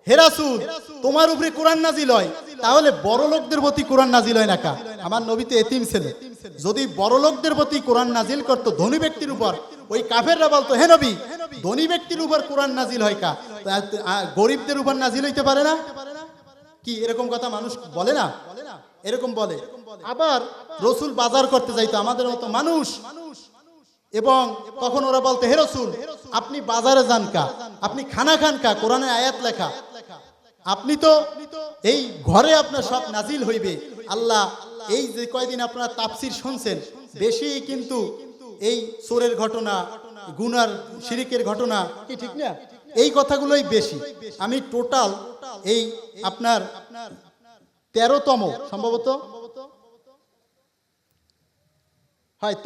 হে রাসূল তোমার উপরে কোরআন নাজিল হয়, তাহলে বড় লোকদের প্রতি কোরআন নাজিল হয় না কা? আমার নবী তো এতিম ছেলে, যদি বড় লোকদের প্রতি কোরআন নাজিল করতো ধনী ব্যক্তির উপর, ওই কাফেররা বলতো হে নবী ধনী ব্যক্তির উপর কোরআন নাজিল হয় কা, গরিবদের উপর নাজিল হইতে পারে না? কি এরকম কথা মানুষ বলে না? এরকম বলে। আবার রসুল বাজার করতে যাইতো আমাদের মতো মানুষ, এবং তখন ওরা বলতো হে রাসূল আপনি বাজারে যান কা, আপনি খানা খান কা, কোরআনে আয়াত লেখা, আপনি তো এই ঘরে আপনার সব নাজিল হইবে। আল্লাহ এই যে কয়দিন আপনারা তাফসীর শুনছেন, বেশি কিন্তু এই চোরের ঘটনা, গুনার শিরিকের ঘটনা, কি ঠিক না? এই কথাগুলোই বেশি। আমি টোটাল এই আপনার 13তম সম্ভবত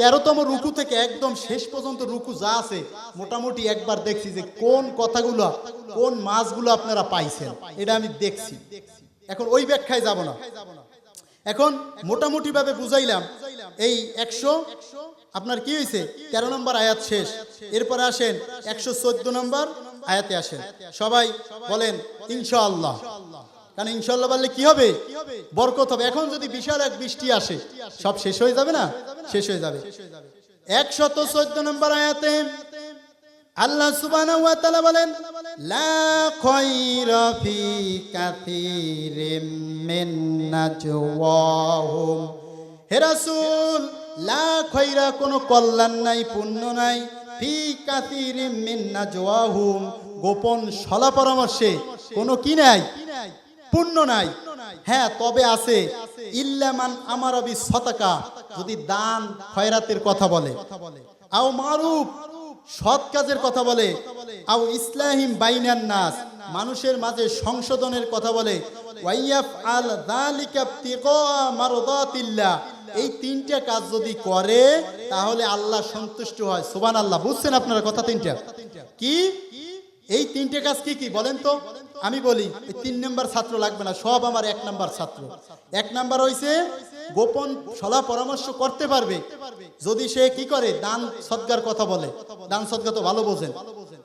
13তম রুকু থেকে একদম শেষ পর্যন্ত রুকু যা আছে মোটামুটি একবার দেখছি যে কোন কথাগুলো, কোন মাসগুলো আপনারা পাইছেন, এটা আমি দেখছি। এখন ওই ব্যাখ্যায় যাব না, এখন মোটামুটি ভাবে বুঝাইলাম। এই 100 আপনার কি হয়েছে 13 নম্বর আয়াত শেষ, এরপরে আসেন 114 নম্বর আয়াতে আসেন। সবাই বলেন ইনশাআল্লাহ, কারণ ইনশাআল্লাহ বললে কি হবে? বরকত হবে। এখন যদি বিশাল এক বৃষ্টি আসে সব শেষ হয়ে যাবে না? শেষ হয়ে যাবে। 114 নম্বর আয়াতে আল্লাহ সুবহানাহু ওয়া তাআলা বলেন লা খায়রা ফি কাসীরিম মিন নাজওয়াহুম, হে রাসূল লা খায়রা কোনো কল্যাণ নাই, পুণ্য নাই, ফি কাসীরিম মিন নাজওয়াহুম গোপন সলা পরামর্শে কোনো কি নাই, পুণ্য নাই। হ্যাঁ তবে আছে ইল্লা মান আমারা বিস সাদাকা, যদি দান খয়রাতের কথা বলে, আও মারুফ সৎ কাজের কথা বলে, আও ইসলাহিম বাইনান নাস মানুষের মাঝে সংশোধনের কথা বলে, ওয়াইয়াফ আল যালিকা ইবতিগা মারদাতিল্লাহ, এই তিনটা কাজ যদি করে তাহলে আল্লাহ সন্তুষ্ট হয়। সুবহানাল্লাহ। বুঝছেন আপনারা কথা তিনটা কি? এই তিনটে কাজ কি কি বলেন তো? আমি বলি এই 3 নাম্বার ছাত্র লাগবে না, সব আমার 1 নাম্বার ছাত্র। 1 নাম্বার হইছে গোপন সলা পরামর্শ করতে পারবে যদি সে কি করে, দান সদকার কথা বলে। দান সদকা তো ভালো বোঝেন,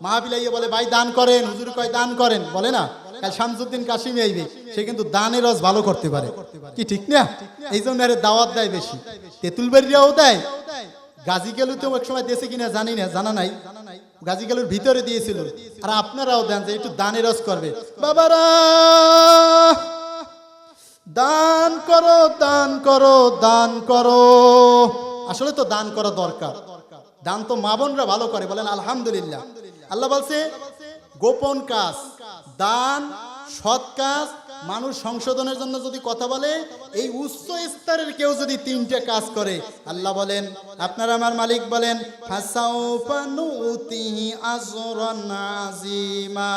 মাহফিলাইয়ে বলে ভাই দান করেন, হুজুর কয় দান করেন, বলে না? কাল শামসুদ্দিন কাশিমি আইবে, সে কিন্তু দানের রস ভালো করতে পারে, কি ঠিক না? এই জন্য আরে দাওয়াত দেয় বেশি, তেঁতুলবাড়িরাও দেয়, গাজী গেলুতেও এক সময় দেশে কিনা জানি না, জানা নাই, গাজী গেলুর ভিতরে দিয়েছিল। আর আপনারাও দেন যে একটু দানের রস করবে, বাবারা দান করো, দান করো, দান করো। আসলে তো দান করা দরকার, দান তো মা বোনরা ভালো করে, বলেন আলহামদুলিল্লাহ। আল্লাহ বলছে গোপন কাজ, দান, সৎ কাজ, মানুষ সংশোধনের জন্য যদি কথা বলে, এই উচ্চ স্তরের কেউ যদি 3টে কাজ করে, আল্লাহ বলেন, আপনারা আমার মালিক বলেন ফাসাউফা নুতিহি আজরান আযীমা,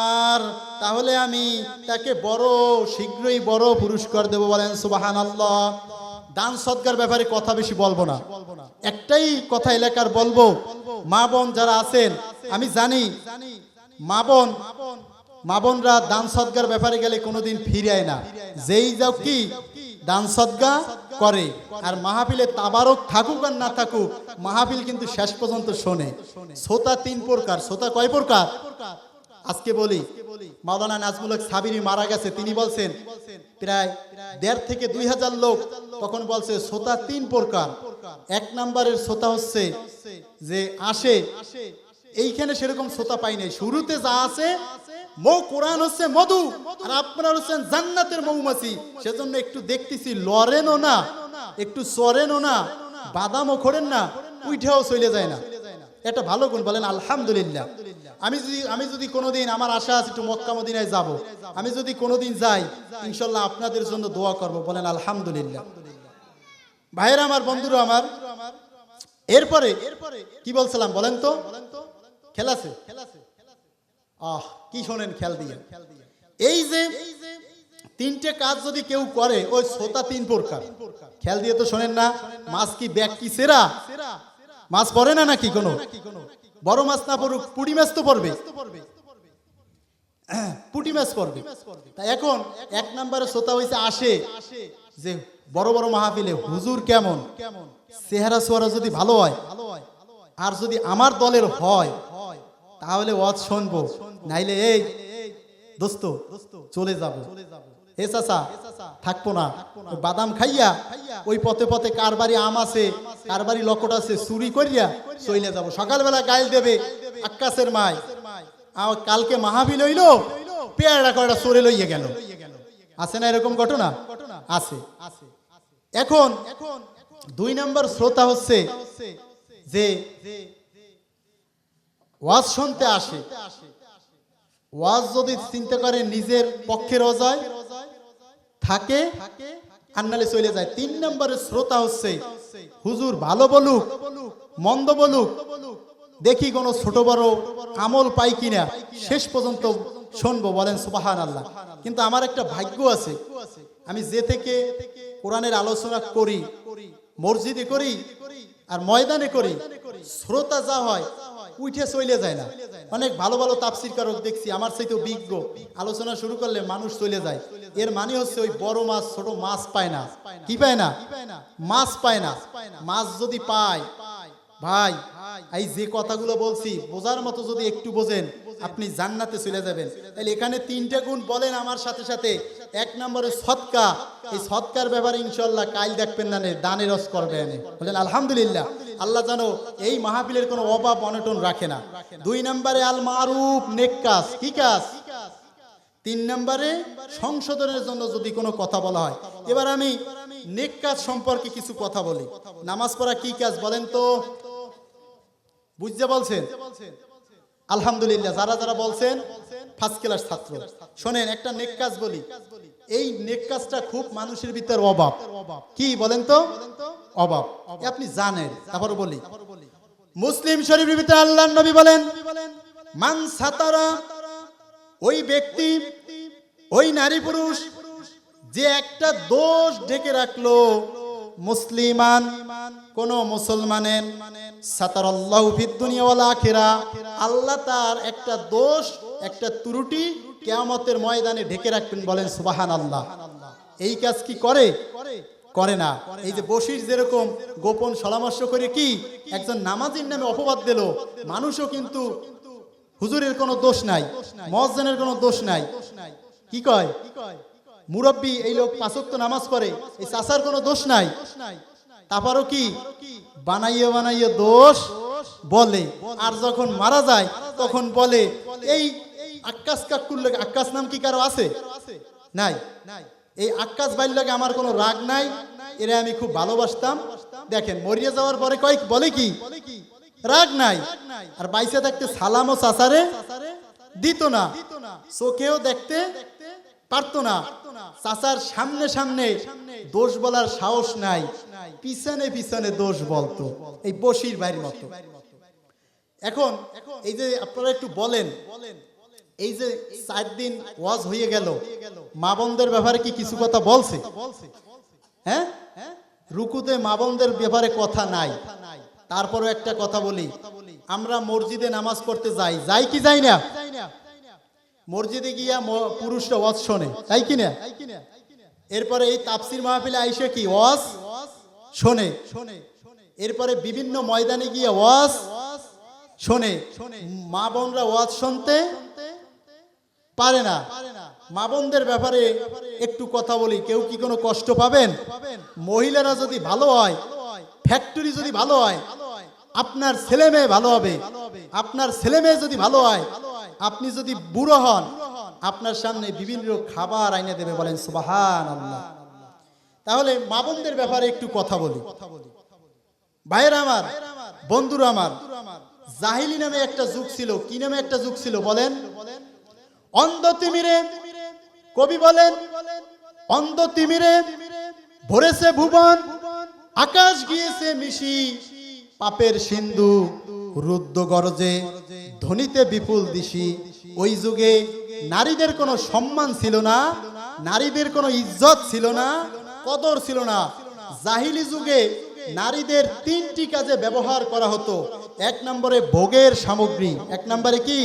আর তাহলে আমি তাকে বড় শীঘ্রই বড় পুরস্কার দেব। বলেন সুবহানাল্লাহ। দান সদকার ব্যাপারে কথা বেশি বলবো না, একটাই কথা এলাকার বলবো, মা বোন যারা আছেন, আমি জানি মা বোনরা দান সদকার ব্যাপারে গেলে কোনোদিন ফিরায় না, যেই যাও কি দান সদকা করে। আর মাহফিলে তাবারক থাকুক আর না থাকুক, মাহফিল কিন্তু শেষ পর্যন্ত শোনে। শ্রোতা 3 প্রকার। শ্রোতা কয় প্রকার? আজকে বলি, মাওলানা নাজমুল হক সাবিরি মারা গেছে, তিনি বলছেন প্রায় 1.5 থেকে 2,000 লোক তখন বলছে শ্রোতা 3 প্রকার। 1 নম্বরের শ্রোতা হচ্ছে যে আসে, এইখানে সেরকম শ্রোতা পাই নাই, শুরুতে যা আছে কোরআন হচ্ছে মধু, আর আপনারা হচ্ছেন জান্নাতের মৌমাছি, সেজন্য একটু দেখতেছি লড়েনও না, একটু চড়েনও না, বাদামও খোড়েন না, উইঠাও চলে যায় না, এটা ভালো গুণ। বলেন আলহামদুলিল্লাহ। আমি যদি কোনোদিন, আমার আশা আছে একটু মক্কা মদিনায় যাব, আমি যদি কোনোদিন যাই ইনশাল্লাহ আপনাদের জন্য দোয়া করব। বলেন আলহামদুলিল্লাহ। ভাইয়েরা আমার, বন্ধুরা আমার, এরপরে কি বলছিলাম বলেন তো? খেলা আছে, কি শোনেন খেয়াল দিয়ে, এই যে 3টে কাজ যদি কেউ করে, ওই শ্রোতা 3 প্রকার। খেয়াল দিয়ে তো শোনেন না, মাছ কি ব্যাগ কি সেরা, মাছ পড়ে না নাকি? কোনো বড় মাছ না পড়ুক, পুঁটি মাছ তো পড়বে, পুঁটি মাছ পড়বে। তা এখন 1 নম্বরে শ্রোতা হইছে আসে যে বড় বড় মাহফিলে হুজুর কেমন, চেহারা সোয়ারা যদি ভালো হয়, আর যদি আমার দলের হয় তাহলে ওয়াজ শুনবো, নাইলে এই দোস্ত চলে যাব, হে চাচা থাকবো না, ওই বাদাম খাইয়া ওই পথে পথে কার বাড়ি আম আছে কার বাড়ি লকট আছে চুরি করিয়া চলে যাব। সকালবেলা গাইল দেবে আক্কাসের মায়, কালকে মাহাবিল হইল পেয়ারা কয়টা চোরে লইয়া গেল। আছে না এরকম ঘটনা? আছে। এখন 2 নম্বর শ্রোতা হচ্ছে যে ওয়াজ শুনতে আসে, ওয়াজ যদি চিন্তা করে নিজের পক্ষের অজয় থাকে আন্নালে চলে যায়। 3 নম্বরের শ্রোতা হচ্ছে হুজুর ভালো বলুক মন্দ বলুক, দেখি কোনো ছোট বড় আমল পাই কিনা, শেষ পর্যন্ত শুনবো। বলেন সুবহানাল্লাহ। কিন্তু আমার একটা ভাগ্য আছে, আমি যে থেকে কোরআনের আলোচনা করি, মসজিদে করি আর ময়দানে করি, শ্রোতা যা হয় উঠে চলে যায় না। অনেক ভালো ভালো তাফসীর কারক দেখছি আমার চাইতেও বিজ্ঞ, আলোচনা শুরু করলে মানুষ চলে যায়। এর মানে হচ্ছে ওই বড় মাছ ছোট মাছ পায় না। কি পায় না? মাছ পায় না। মাছ যদি পায়, ভাই এই যে কথাগুলো বলছি বোঝার মতো যদি একটু বোঝেন আপনি জান্নাতে চলে যাবেন। তাহলে এখানে 3টা গুণ বলেন আমার সাথে সাথে। 1 নম্বরে সদকা, এই সদকার ব্যাপারে ইনশাআল্লাহ কাল দেখবেন না, দানে রস করবেন। বলেন আলহামদুলিল্লাহ। আল্লাহ জানো এই মাহফিলের কোনো অভাব অনটন রাখে না। 2 নম্বরে আল মারুফ, নেক কাজ। কি কাজ? 3 নম্বরে সংশোধনের জন্য যদি কোনো কথা বলা হয়। এবার আমি নেক কাজ সম্পর্কে কিছু কথা বলি। নামাজ পড়া কি কাজ বলেন তো? বুঝতে বলছেন? আলহামদুলিল্লাহ, যারা যারা বলছেন ফার্স্ট ক্লাস ছাত্র। শোনেন একটা নেক কাজ বলি, এই নেক কাজটা খুব মানুষের ভিতর অভাব। কি বলেন তো? অভাব। আপনি জানেন, তারপর বলি। মুসলিম শরীফের ভিতরে আল্লাহর নবী বলেন মান সাতারা, ওই ব্যক্তি ওই নারী পুরুষ যে একটা দোষ ঢেকে রাখলো, মুসলিমান কোন মুসলমানের, সাতারাল্লাহু ফিদ দুনিয়া ওয়াল আখিরা, আল্লাহ তার একটা দোষ একটা ত্রুটি কিয়ামতের ময়দানে ঢেকে রাখবেন। বলেন সুবহানাল্লাহ। এই কাজ কি করে? করে না। এই যে বশির যেরকম গোপন পরামর্শ করে কি একজন নামাজির নামে অপবাদ দিল, মানুষও কিন্তু হুজুরের কোনো দোষ নাই, মুয়াজ্জিনের কোনো দোষ নাই। কি কয়? মুরব্বী এই লোক 5 ওয়াক্ত নামাজ পড়ে, এই চাচার কোনো দোষ নাই। তারপরও কি বানাইয়ে বানাইয়ে দোষ বলে। আর যখন মারা যায় তখন বলে এই আক্কাস কাকুর লাগে। আক্কাস নাম কি কারো আছে? নাই। এই আক্কাস ভাইয়ের লাগে আমার কোনো রাগ নাই, এরা আমি খুব ভালোবাসতাম। দেখেন মরিয়া যাওয়ার পরে কয়েক বলে কি রাগ নাই। আর বাইসা থাকতে সালামও চাচারে দিত না, চোখেও দেখতে পারতো না। চাচার সামনে সামনে দোষ বলার সাহস নাই, পিছনে পিছনে দোষ বলতো, এই বশির ভাইয়ের মতো। এখন এই যে আপনারা একটু বলেন, এই যে 4 দিন ওয়াজ হয়ে গেল, মা বোনদের ব্যাপারে কি কিছু কথা বলছে? হ্যাঁ, রুকুতে মা বোনদের ব্যাপারে কথা নাই। তারপরও একটা কথা বলি, আমরা মসজিদে নামাজ পড়তে যাই কি যাই না? মসজিদে গিয়া পুরুষরা ওয়াজ শোনে, তাই কিনা? এরপরে এই তাফসীর মাহফিলে আইসে কি ওয়াজ শোনে। এরপরে বিভিন্ন ময়দানে গিয়ে ওয়াজ শোনে। মা বোনরা ওয়াজ শুনতে পারে না। মা বোনদের ব্যাপারে একটু কথা বলি, কেউ কি কোনো কষ্ট পাবেন? মহিলারা যদি ভালো হয়, ফ্যাক্টরি যদি ভালো হয়, আপনার ছেলে মেয়ে ভালো হবে। আপনার ছেলে মেয়ে যদি ভালো হয়, আপনি যদি বুড়ো হন, আপনার সামনে বিভিন্ন খাবার আইনে দেবে। বলেন সুবহানাল্লাহ। তাহলে মা বোনদের ব্যাপারে একটু কথা বলি। ভাইয়েরা আমার, বন্ধুরা আমার, জাহিলি নামে একটা যুগ ছিল। কি নামে একটা যুগ ছিল বলেন? অন্ধ তিমিরে, কবি বলেন অন্ধ তিমিরে ভরেছে ভুবন, আকাশ গিয়েছে মিশি, পাপের সিন্ধু রুদ্ধ গরজে, ধ্বনিতে বিপুল দিশি। ওই যুগে নারীদের কোনো সম্মান ছিল না, নারীদের কোনো ইজ্জত ছিল না, কদর ছিল না। জাহিলি যুগে নারীদের 3টি কাজে ব্যবহার করা হতো। 1 নম্বরে ভোগের সামগ্রী, 1 নম্বরে কি?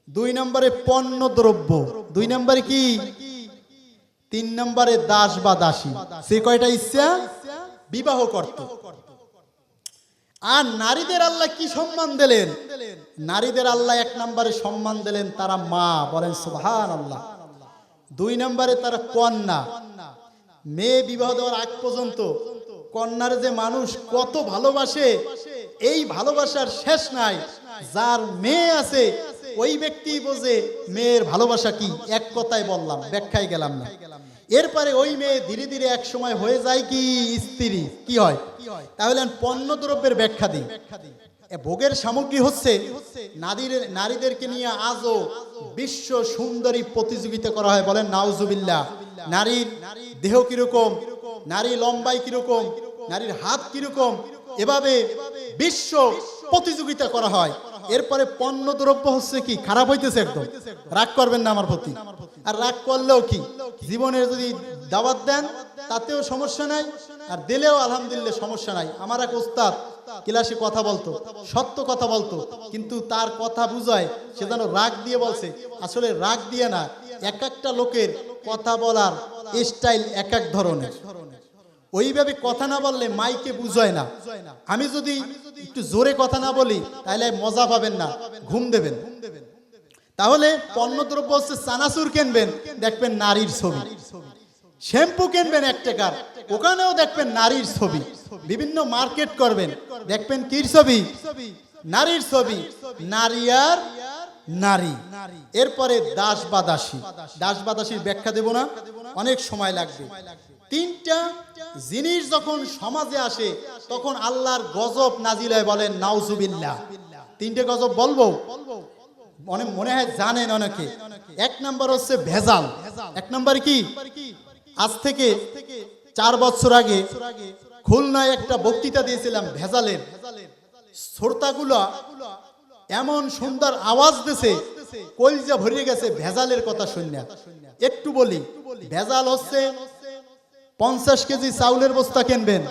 2 নম্বরে পণ্য দ্রব্য, 2 নম্বরে কি? 3 নম্বরে দাস বা দাসী। সে কয়টা ইচ্ছা বিবাহ করত। আর নারীদের আল্লাহ কি সম্মান দিলেন? নারীদের আল্লাহ এক নম্বরে সম্মান দিলেন তারা মা, বলেন সুবহানাল্লাহ। দুই নম্বরে তারা কন্যা। মেয়ে বিবাহ দেওয়ার আগ পর্যন্ত কন্যার যে মানুষ কত ভালোবাসে, এই ভালোবাসার শেষ নাই। যার মেয়ে আছে ওই ব্যক্তি বোঝে মেয়ের ভালোবাসা কি। এক কথায় বললাম, ব্যাখ্যায় গেলাম না। এরপরে ওই মেয়ে ধীরে ধীরে এক সময় হয়ে যায় কি স্ত্রী। কি হয়? তাহলে পণ্য দ্রব্যের ব্যাখ্যা দিই। ভোগের সামগ্রী হচ্ছে নারীদেরকে নিয়ে আজও বিশ্ব সুন্দরী প্রতিযোগিতা করা হয়, বলেন নাউজুবিল্লাহ। নারীর দেহ কিরকম, নারী লম্বাই কিরকম, নারীর হাত কিরকম, এভাবে বিশ্ব প্রতিযোগিতা করা হয়। এরপরে পণ্য দ্রব্য হচ্ছে কি খারাপ হইতেছে। একদম রাগ করবেন না আমার প্রতি। আর রাগ করলেও কি, জীবনের যদি দাওয়াত দেন তাতেও সমস্যা নাই, আর দিলেও আলহামদুলিল্লাহ সমস্যা নাই। আমার এক ওস্তাদ ক্লাসে কথা বলতো, সত্য কথা বলতো, কিন্তু তার কথা বুঝায় সে যেন রাগ দিয়ে বলছে। আসলে রাগ দিয়ে না, এক একটা লোকের কথা বলার স্টাইল এক এক ধরনের। ওইভাবে কথা না বললে মাইকে বুঝায় না। আমি যদি একটু জোরে কথা না বলি তাহলে মজা পাবেন না, ঘুম দেবেন। তাহলে পণ্যদ্রব্য হচ্ছে চানাচুর কিনবেন, দেখবেন নারীর ছবি। শ্যাম্পু কিনবেন 1 টাকার, ওখানেও দেখবেন নারীর ছবি। বিভিন্ন মার্কেট করবেন, দেখবেন কির ছবি? নারীর ছবি। নারী আর নারী। এরপরে দাস বা দাসী। দাস বা দাসীর ব্যাখ্যা দেব না, অনেক সময় লাগবে। 3টা জিনিস যখন সমাজে আসে তখন আল্লাহর গজব নাজিল হয়, বলেন নাউজুবিল্লাহ। 3টে গজব বলবো, মনে হয় জানেন অনেকে। 1 নম্বর হচ্ছে ভেজাল। 1 নম্বর কি? আজ থেকে 4 বছর আগে খুলনায় একটা বক্তৃতা দিয়েছিলাম ভেজালের। শ্রোতাগুলো এমন সুন্দর আওয়াজ দিয়েছে, কলজা ভরিয়ে গেছে ভেজালের কথা শুনে। একটু বলি, ভেজাল হচ্ছে 50 কেজি চাউলের বস্তা কিনবেন,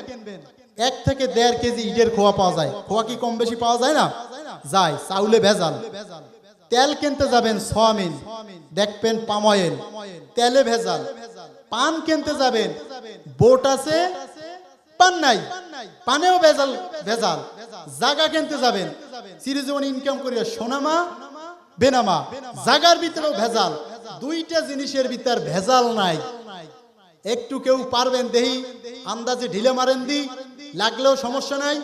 1 থেকে 1.5 কেজি ইটের খোয়া পাওয়া যায়। খোয়া কি কম বেশি পাওয়া যায় না? যায়। চাউলে ভেজাল। তেল কিনতে যাবেন সয়াবিন, দেখবেন পাম অয়েল, তেলে ভেজাল। পান কিনতে যাবেন, বোট আছে পান নাই, পানেও ভেজাল। ভেজাল। জায়গা কিনতে যাবেন, চিরজীবন ইনকাম করিয়া সোনামা বেনামা, জায়গার ভিতরেও ভেজাল। 2টা জিনিসের ভিতর ভেজাল নাই। একটু কেউ পারবেন দেহি আন্দাজে ঢিলে মারেন দি, লাগলেও সমস্যা নাই,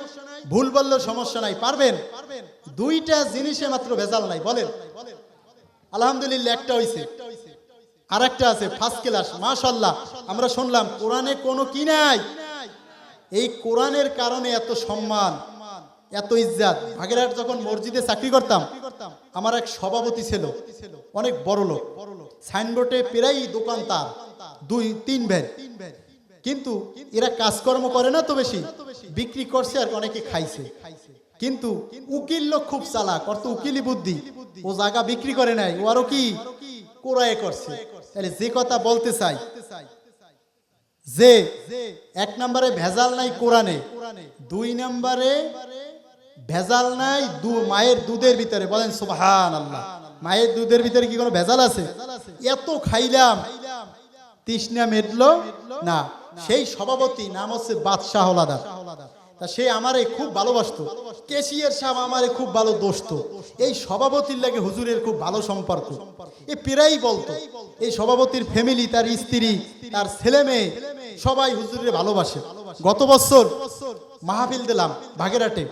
ভুল বললেও সমস্যা নাই, পারবেন? 2টা জিনিসে মাত্র ভেজাল নাই, বলেন আলহামদুলিল্লাহ। একটা হইছে, আর একটা আছে ফার্স্ট ক্লাস, মাশাআল্লাহ। আমরা শুনলাম কোরআনে কোনো কি নাই। এই কোরআনের কারণে এত সম্মান, এত ইজ্জত। আগেরহাট যখন মসজিদে চাকরি করতাম, আমার এক সভাপতি ছিল, অনেক বড় লোক। সাইনবোর্ডে প্রায় দোকান তার 2-3 ভাই, কিন্তু এরা কাজকর্ম করে না তো বেশি, বিক্রি করছে আর অনেকে খাইছে। কিন্তু উকিল লোক খুব চালাক, অর্থ উকিলি বুদ্ধি। ও জায়গা বিক্রি করে নাই, ও আরো কি কোরায় করছে। তাহলে যে কথা বলতে চাই, যে 1 নম্বরে ভেজাল নাই কোরআনে, 2 নম্বরে ভেজাল নাই মায়ের দুধের ভিতরে, বলেন সুবহানাল্লাহ। মায়ের দুধের ভিতরে কি কোনো ভেজাল আছে? এত খাইলাম, তৃষ্ণা মেটলো না। সেই সভাপতি নাম হচ্ছে বাদশাহ হলাদার। তা সে আমারে খুব ভালোবাসতো, কেশিয়ার সাহেব আমারে খুব ভালো দোস্ত। এই সভাপতির লাগে হুজুরের খুব ভালো সম্পর্ক। এ প্রায়ই বলতো, এই সভাপতির ফ্যামিলি, তার স্ত্রী, তার ছেলে মেয়ে সবাই হুজুরের ভালোবাসে। গত বছর মাহফিল দিলাম বাগেরহাটে,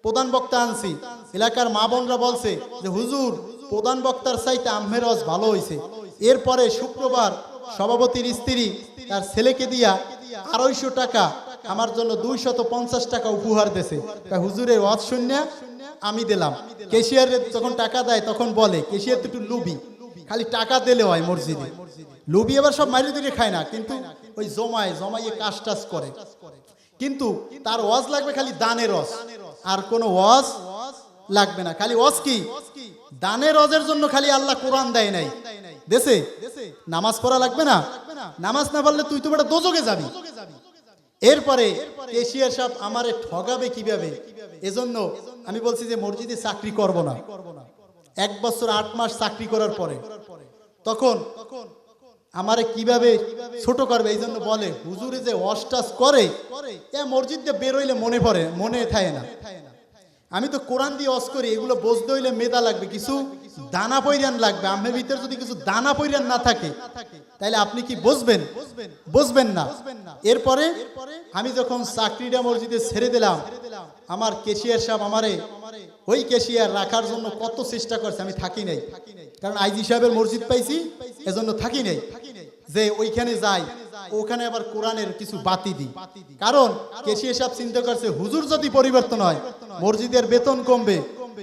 প্রধান বক্তা আনছি। এলাকার মা বোনরা বলছে যে হুজুর প্রধান বক্তার চাইতে আম্মের ওয়াজ ভালো হয়েছে। এরপরে শুক্রবার সভাপতির স্ত্রী তার ছেলেকে দিয়া 250 টাকা আমার জন্য 250 টাকা উপহার দিয়েছে। হুজুরের ওয়াজ শুনে আমি দিলাম। কেশিয়ার যখন টাকা দেয় তখন বলে, কেশিয়ার তো একটু লুবি, খালি টাকা দিলে হয় মসজিদে। লুবি আবার সব মাইলে দিকে খায় না, কিন্তু ওই জমাইয়ে কাজ টাজ করে। কিন্তু তার ওয়াজ লাগবে খালি দানের ওয়াজ, আর কোনো ওয়াজ লাগবে না। খালি ওয়াজ কি? দানের ওয়াজের জন্য খালি আল্লাহ কোরআন দেয় নাই দেশে। নামাজ পড়া লাগবে না, নামাজ না পড়লে তুই তো বড় দোজকে যাবি। এরপরে কেশিয়ার সাহেব আমারে ঠগাবে কিভাবে, এজন্য আমি বলছি যে মসজিদে চাকরি করব না। 1 বছর 8 মাস চাকরি করার পরে তখন আমারে কিভাবে ছোট করবে, এই জন্য বলে হুজুরে যে ওয়াজটাস করে এ মসজিদ দিয়ে বেরোইলে মনে থাকে না। আমি তো কোরআন দিয়ে ওয়াজ করি, এগুলো বুঝতে হইলে মেধা লাগবে, কিছু দানা পৈরান লাগবে। আমার ভিতরে যদি কিছু দানা পৈরান না থাকে তাহলে আপনি কি বুঝবেন না। এরপরে আমি যখন চাকরিটা মসজিদে ছেড়ে দিলাম, আমার ক্যাশিয়ার সাহেব আমারে ওই ক্যাশিয়ার রাখার জন্য কত চেষ্টা করছে, আমি থাকি নাই। কারণ আইজি সাহেবের মসজিদ পাইছি, এজন্য থাকি নাই যে ওইখানে যাই, ওখানে আবার কোরআনের কিছু বাতি দিই। কারণ ক্যাশিয়ার সাহেব চিন্তা করছে হুজুর যদি পরিবর্তন হয় মসজিদের বেতন কমবে,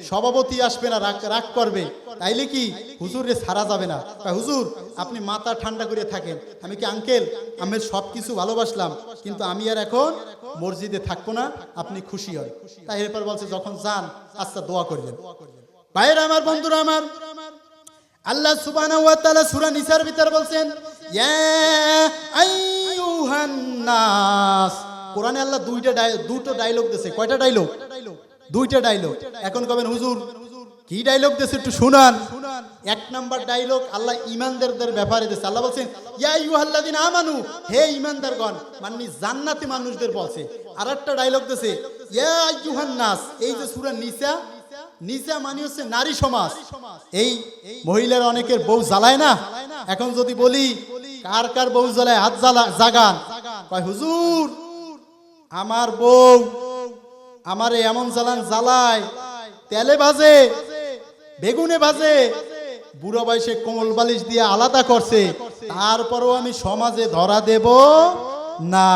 সভাপতি আসবে না, রাগ করবে, তাইলে কি হুজুরে ছাড়া যাবে না। হুজুর আপনি মাথা ঠান্ডা করে থাকেন। আমি কি আঙ্কেল, আমি সব কিছু ভালোবাসলাম, কিন্তু আমি আর এখন মসজিদে থাকবো না, আপনি খুশি হয়। তাই এরপর বলছে যখন যান আচ্ছা দোয়া করবেন। ভাইয়েরা আমার, বন্ধুরা আমার, আল্লাহ সুবহানাহু ওয়া তাআলা সূরা নিসার ভিতর বলছেন ইয়া আইয়ুহান নাস। কোরআনে আল্লাহ দুটো ডায়লগ দিয়েছে। কয়টা ডায়লগ? দুইটা ডায়লগ। এখন কবেন হুজুর কি ডায়লগ দিয়েছে একটু শুনান। এক নাম্বার ডায়লগ আল্লাহ ঈমানদারদের ব্যাপারে দিয়েছে। আল্লাহ বলছেন ইয়া আইয়ুহাল্লাযিনা আমানু, হে ঈমানদারগণ, মানে জান্নাতি মানুষদের বলছে। আরেকটা ডায়লগ দিয়েছে ইয়া আইয়ুহান নাস। এই যে সূরা নিসা মানে হচ্ছে নারী সমাজ। এই মহিলার অনেকের বউ জ্বালায় না। এখন যদি বলি কার কার বউ জ্বালায়, হাত জাগান। কয় হুজুর আমার বউ আমারে এমন জ্বালায়, তেলে ভাজে, বেগুনে ভাজে, বুড়ো বয়সে কোমল বালিশ দিয়ে আলাদা করছে, তারপরও আমি সমাজে ধরা দেব না।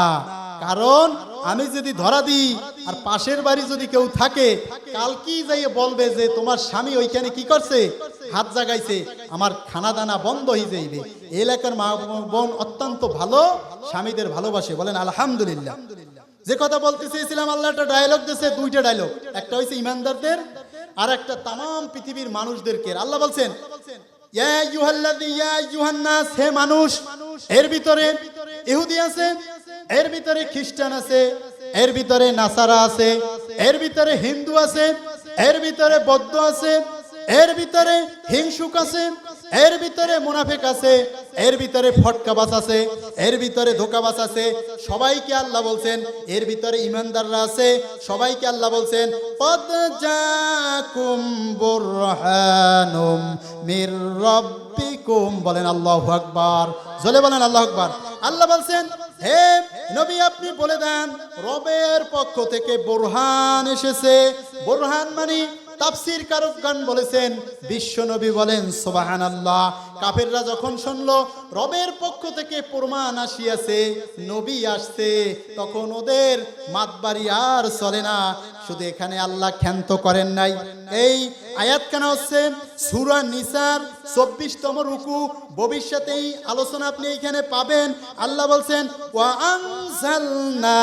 কারণ আমি যদি ধরা দিই আর পাশের বাড়ি যদি কেউ থাকে, কালকেই যাইয়ে বলবে যে তোমার স্বামী ওইখানে কি করছে, হাত জাগাইছে, আমার খানা দানা বন্ধ হয়ে যাইবে। এলাকার মা বোন অত্যন্ত ভালো, স্বামীদের ভালোবাসে, বলেন আলহামদুলিল্লাহ। যে কথা বলতে চেয়েছিলাম, আল্লাহ একটা ডায়লগ দিয়েছে, দুইটা ডায়লগ। একটা হইছে ইমানদারদের, আর একটা তামাম পৃথিবীর মানুষদেরকে। আল্লাহ বলছেন ইয়া আইয়ুহান নাস, হে মানুষ। এর ভিতরে ইহুদি আছে, এর ভিতরে খ্রিস্টান আছে, এর ভিতরে নাসারা আছে, এর ভিতরে হিন্দু আছে, এর ভিতরে বৌদ্ধ আছে, এর ভিতরে হিংসুক আছে, এর ভিতরে মুনাফিক আছে, এর ভিতরে ফটকাবাজ আছে, এর ভিতরে ধোকাবাজ আছে। সবাইকে আল্লাহ বলছেন, এর ভিতরে ইমানদাররা আছে, সবাইকে আল্লাহ বলছেন কদ জাকুম বুরহানুম মির রাব্বিকুম, বলেন আল্লাহু আকবার, জোরে বলেন আল্লাহু আকবার। আল্লাহ বলছেন হে নবী আপনি বলে দেন রবের পক্ষ থেকে বুরহান এসেছে। বুরহান মানে তাফসীর কারকগণ বলেছেন, বিশ্ব নবী বলেন সুবহানাল্লাহ। কাফেররা যখন শুনলো রবের পক্ষ থেকে প্রমাণ আসিয়াছে, নবী আসছে, তখন ওদের মাতবাড়ি আর চলে না। শুধু এখানে আল্লাহ ক্ষান্ত করেন নাই। এই আয়াত কেন হচ্ছে সূরা নিসার 24তম রুকু, ভবিষ্যতেই আলোচনা আপনি এখানে পাবেন। আল্লাহ বলছেন ওয়া আনজালনা,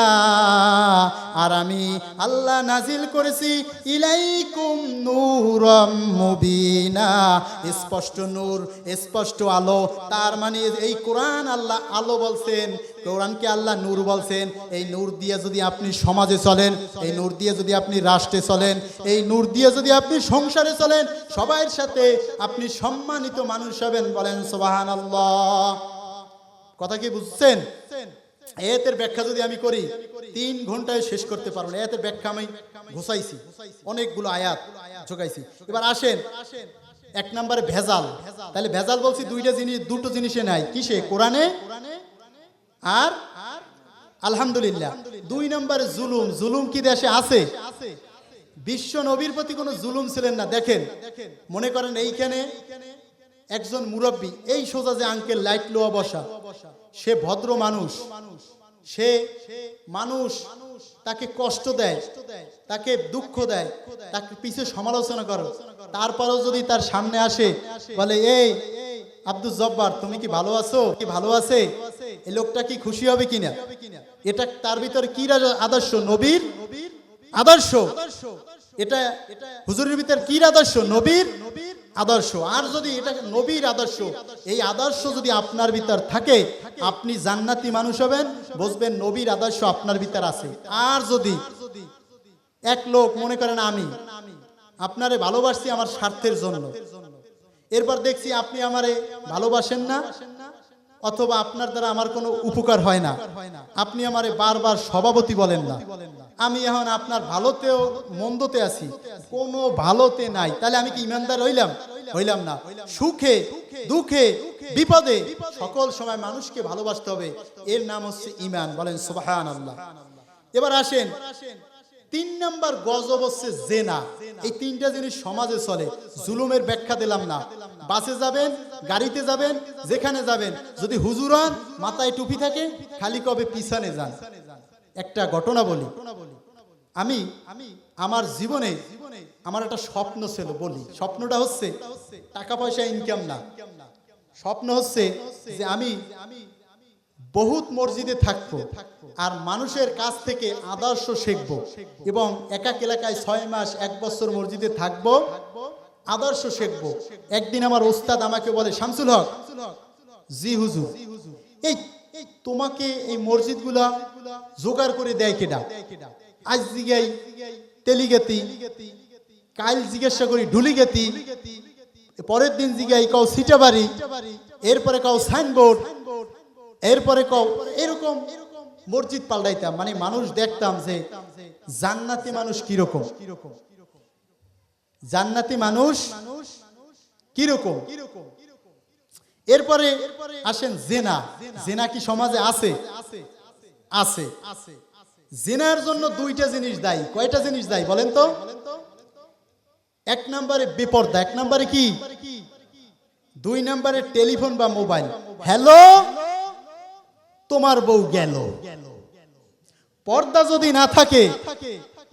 আর আমি আল্লাহ নাজিল করেছি ইলাইকুম নূরাম মুবিনা, স্পষ্ট নূর, স্পষ্ট আলো। তার মানে এই কোরআন আল্লাহ আলো বলছেন, কোরআনকে আল্লাহ নূর বলছেন। এই নূর দিয়ে যদি আপনি সমাজে চলেন, এই নূর দিয়ে যদি আপনি রাষ্ট্রে চলেন, এই নূর দিয়ে যদি আপনি সংসারে চলেন, সবার সাথে আপনি সম্মানিত মানুষ হবেন, বলেন সুবহানাল্লাহ। কথা কি বুঝছেন? আয়াতের ব্যাখ্যা যদি আমি করি 3 ঘন্টায় শেষ করতে পারবো না। আয়াতের ব্যাখ্যা আমি ঘোষাইছি, অনেকগুলো আয়াত জোগাইছি। এবার আসেন 1 নম্বরে ভেজাল। তাহলে ভেজাল বলছি দুটো জিনিসে নাই, কিসে? কোরআনে আর আলহামদুলিল্লাহ। 2 নম্বরে জুলুম। জুলুম কি দেশে আছে? বিশ্ব নবীর প্রতি কোনো জুলুম ছিলেন না। দেখেন, মনে করেন এইখানে একজন মুরব্বী, এই সোজা যে আঙ্কেল লাইট লোয়া বসা, সে ভদ্র মানুষ, সে মানুষ তাকে কষ্ট দেয়, তাকে দুঃখ দেয়, তাকে পিছে সমালোচনা করো, তারপরেও যদি তার সামনে আসে বলে এই আব্দুল জব্বার তুমি কি ভালো আছো, কি ভালো আছে, এই লোকটা কি খুশি হবে কিনা? এটা তার ভিতরে কি আদর্শ? নবীর আদর্শ। এটা হুজুরের ভিতরে কি আদর্শ? নবীর আদর্শ। আর যদি এটা নবীর আদর্শ, এই আদর্শ যদি আপনার ভিতর থাকে, আপনি জান্নাতি মানুষ হবেন, বুঝবেন নবীর আদর্শ আপনার ভিতর আছে। আর যদি এক লোক মনে করেন আমি আপনারে ভালোবাসছি আমার স্বার্থের জন্য, এরপর দেখছি আপনি আমারে ভালোবাসেন না, অথবা আপনার দ্বারা আমার কোনো উপকার হয় না, আপনি আমারে বারবার সভাপতি বলেন না, আমি এখন আপনার ভালোতেও মন্দতে আছি, কোনো ভালোতে নাই, তাহলে আমি কি ইমানদার হইলাম না? সুখে দুঃখে বিপদে সকল সময় মানুষকে ভালোবাসতে হবে, এর নাম হচ্ছে ঈমান। বলেন সুবহানাল্লাহ। এবার আসেন 3 নাম্বার গজব হচ্ছে জেনা। এই 3টা জিনিস সমাজে চলে। জুলুমের ব্যাখ্যা দিলাম না। বাসে যাবেন, গাড়িতে যাবেন, যেখানে যাবেন, যদি হুজুর হন, মাথায় টুপি থাকে, খালি কবে পিছনে যান। একটা ঘটনা বলি, আমি আমার জীবনে আমার একটা স্বপ্ন ছিল, বলি স্বপ্নটা হচ্ছে টাকা পয়সা ইনকাম না, স্বপ্ন হচ্ছে যে আমি বহুত মসজিদে থাকবো আর মানুষের কাছ থেকে আদর্শ শিখবো এবং একাক এলাকায় 6 মাস 1 বছর মসজিদে থাকবো, আদর্শ শিখবো। একদিন আমার ওস্তাদ আমাকে বলে, শামসুল হক, জি হুজুর, এই তোমাকে এই মসজিদগুলা জোগাড় করে দেয় কেডা? আজ জিগাই তেলিগেতি, কাল জিজ্ঞাসা করি ঢুলিগেতি, পরের দিন জিগাই কাউ সিটাবাড়ি, এরপরে কাউ সাইনবোর্ড, এরপরে কাউ এরকম মসজিদ পাল্টাইতাম। মানে মানুষ দেখতাম যে জান্নাতি মানুষ কিরকম, জান্নাতি মানুষ কিরকম। এরপরে আসেন জেনা। জেনা কি সমাজে আছে? আছে। জেনার জন্য 2টা জিনিস দায়ী। কয়টা জিনিস দায়ী বলেন তো? 1 নম্বরে বেপরদা, 1 নম্বরে কি, 2 নম্বরে টেলিফোন বা মোবাইল। হ্যালো, তোমার বউ গেল। পর্দা যদি না থাকে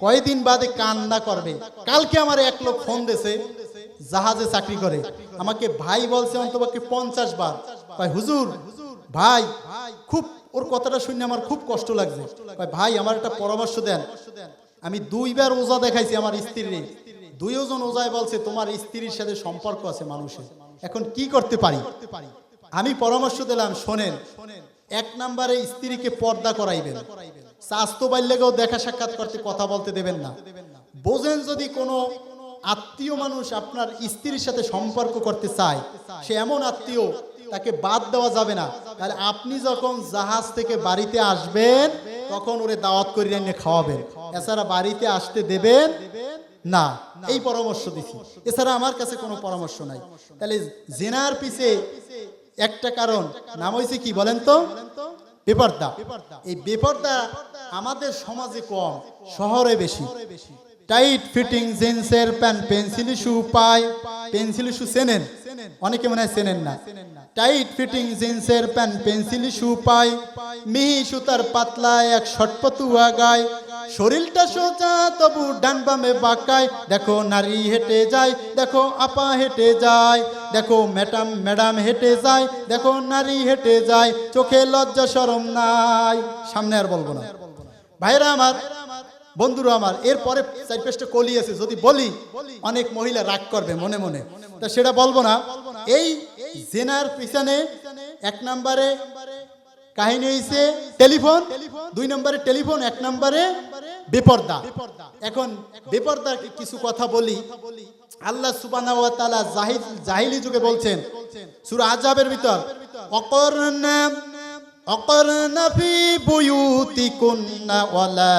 কয়দিন বাদে কান্না করবে। কালকে আমার এক লোক ফোন দিয়েছে, জাহাজে চাকরি করে, আমাকে ভাই বলছে অন্তপক্ষে 50 বার। ভাই হুজুর, ভাই খুব, ওর কথাটা শুনে আমার খুব কষ্ট লাগছে। ভাই আমার একটা পরামর্শ দেন। আমি 2 বার ওজা দেখাইছি আমার স্ত্রীর, 2 জন ওজায় বলছে তোমার স্ত্রীর সাথে সম্পর্ক আছে মানুষের, এখন কি করতে পারি? আমি পরামর্শ দিলাম, শোনেন, 1 নম্বরে স্ত্রীকে পর্দা করাইবেন, স্বাস্থ্য বাল্যকেও দেখা সাক্ষাৎ করতে কথা বলতে দেবেন না। বোঝেন যদি কোনো আত্মীয় মানুষ আপনার স্ত্রীর সাথে সম্পর্ক করতে চায়, সে এমন আত্মীয়, তাকে বাদ দেওয়া যাবে না। তাহলে আপনি যখন জাহাজ থেকে বাড়িতে আসবেন তখন ওরে দাওয়াত করে এনে খাওয়াবেন, এছাড়া বাড়িতে আসতে দেবেন না। এই পরামর্শ দিছি, এছাড়া আমার কাছে কোনো পরামর্শ নাই। তাহলে জেনার পিছে একটা কারণ, নাম হয়েছে কি বলেন তো? বেপরদা। এই বেপরদা আমাদের সমাজে কম, শহরে বেশি। টাইট ফিটিং জিন্সের প্যান্ট, পেন্সিল শু পায়। পেন্সিল শু চেনেন? অনেকে মনে হয় চেনেন না। টাইট ফিটিং জিন্সের প্যান্ট, পেন্সিল শু পায়, মিহি সুতার পাতলা এক শটপতুয়া গায়, শরীরটা সোজা তবু ডান বামে বাঁকায়, দেখো নারী হেঁটে যায়, দেখো আপা হেঁটে যায়, দেখো ম্যাডাম হেঁটে যায়, দেখো নারী হেঁটে যায়, চোখে লজ্জা শরম নাই। সামনে আর বলবো না। ভাইরা আমার, বন্ধুরা আমার, এরপরে 4-5টা কলি আছে, যদি বলি অনেক মহিলা রাগ করবে মনে মনে, তা সেটা বলবো না। এই জেনার পিছনে 1 নম্বরে কাহিনী হয়েছে টেলিফোন, 2 নম্বরে টেলিফোন, 1 নম্বরে বেপরদা। এখন বেপরদার কিছু কথা বলি। আল্লাহ সুবহানাহু ওয়া তাআলা জাহিলি যুগে বলছেন সূরা আযাবের ভিতর, অকরনা ফি বুয়ুতিকুন্না ওয়ালা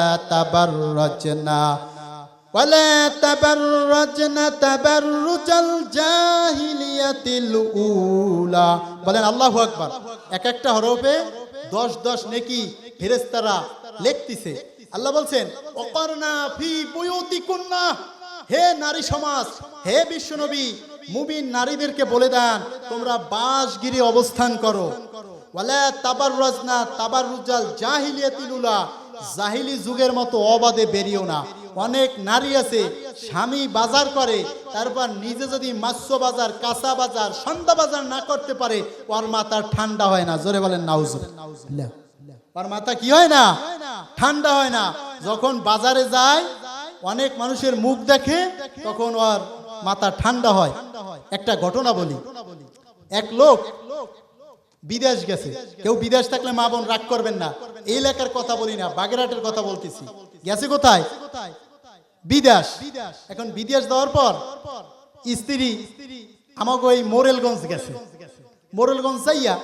তাবাররাজনা তাবাররুজাল জাহিলিয়াতিল উলা। বলেন আল্লাহু আকবার। এক একটা হরফে 10 নেকি ফেরেশতারা লিখতেছে। আল্লাহ বলছেন অকরনা ফি বুয়ুতিকুন্না, হে নারী সমাজ, হে বিশ্বনবী, মুমিন নারীদেরকে বলে দেন তোমরা বাসগিরি অবস্থান করো। ওয়ালা তাবাররাজনা তাবাররুজাল জাহিলিয়াতিল উলা, জাহিলি যুগের মতো অবাধে বেরিও না। অনেক নারী আছে স্বামী বাজার করে, তারপর নিজে যদি মাছ্য বাজার, কাঁচা বাজার, সন্ধ্যা বাজার না করতে পারে, ওর মাথা ঠান্ডা হয় না। জোরে বলেন নাউজুবিল্লাহ। ওর মাথা কি হয় না? ঠান্ডা হয় না। যখন বাজারে যায় অনেক মানুষের মুখ দেখে, তখন ওর মাথা ঠান্ডা হয়। একটা ঘটনা বলি। এক লোক বিদেশ গেছে। কেউ বিদেশ থাকলে মা বোন রাগ করবেন না, এই এলাকার কথা বলি না, বাগেরহাটের কথা বলতেছি। গেছে কোথায়? বিদেশ। এখন বিদেশ দেওয়ার পর স্ত্রী আমাকে ওই মোরেলগঞ্জ গেছে। মোরেলগঞ্জ যাইয়া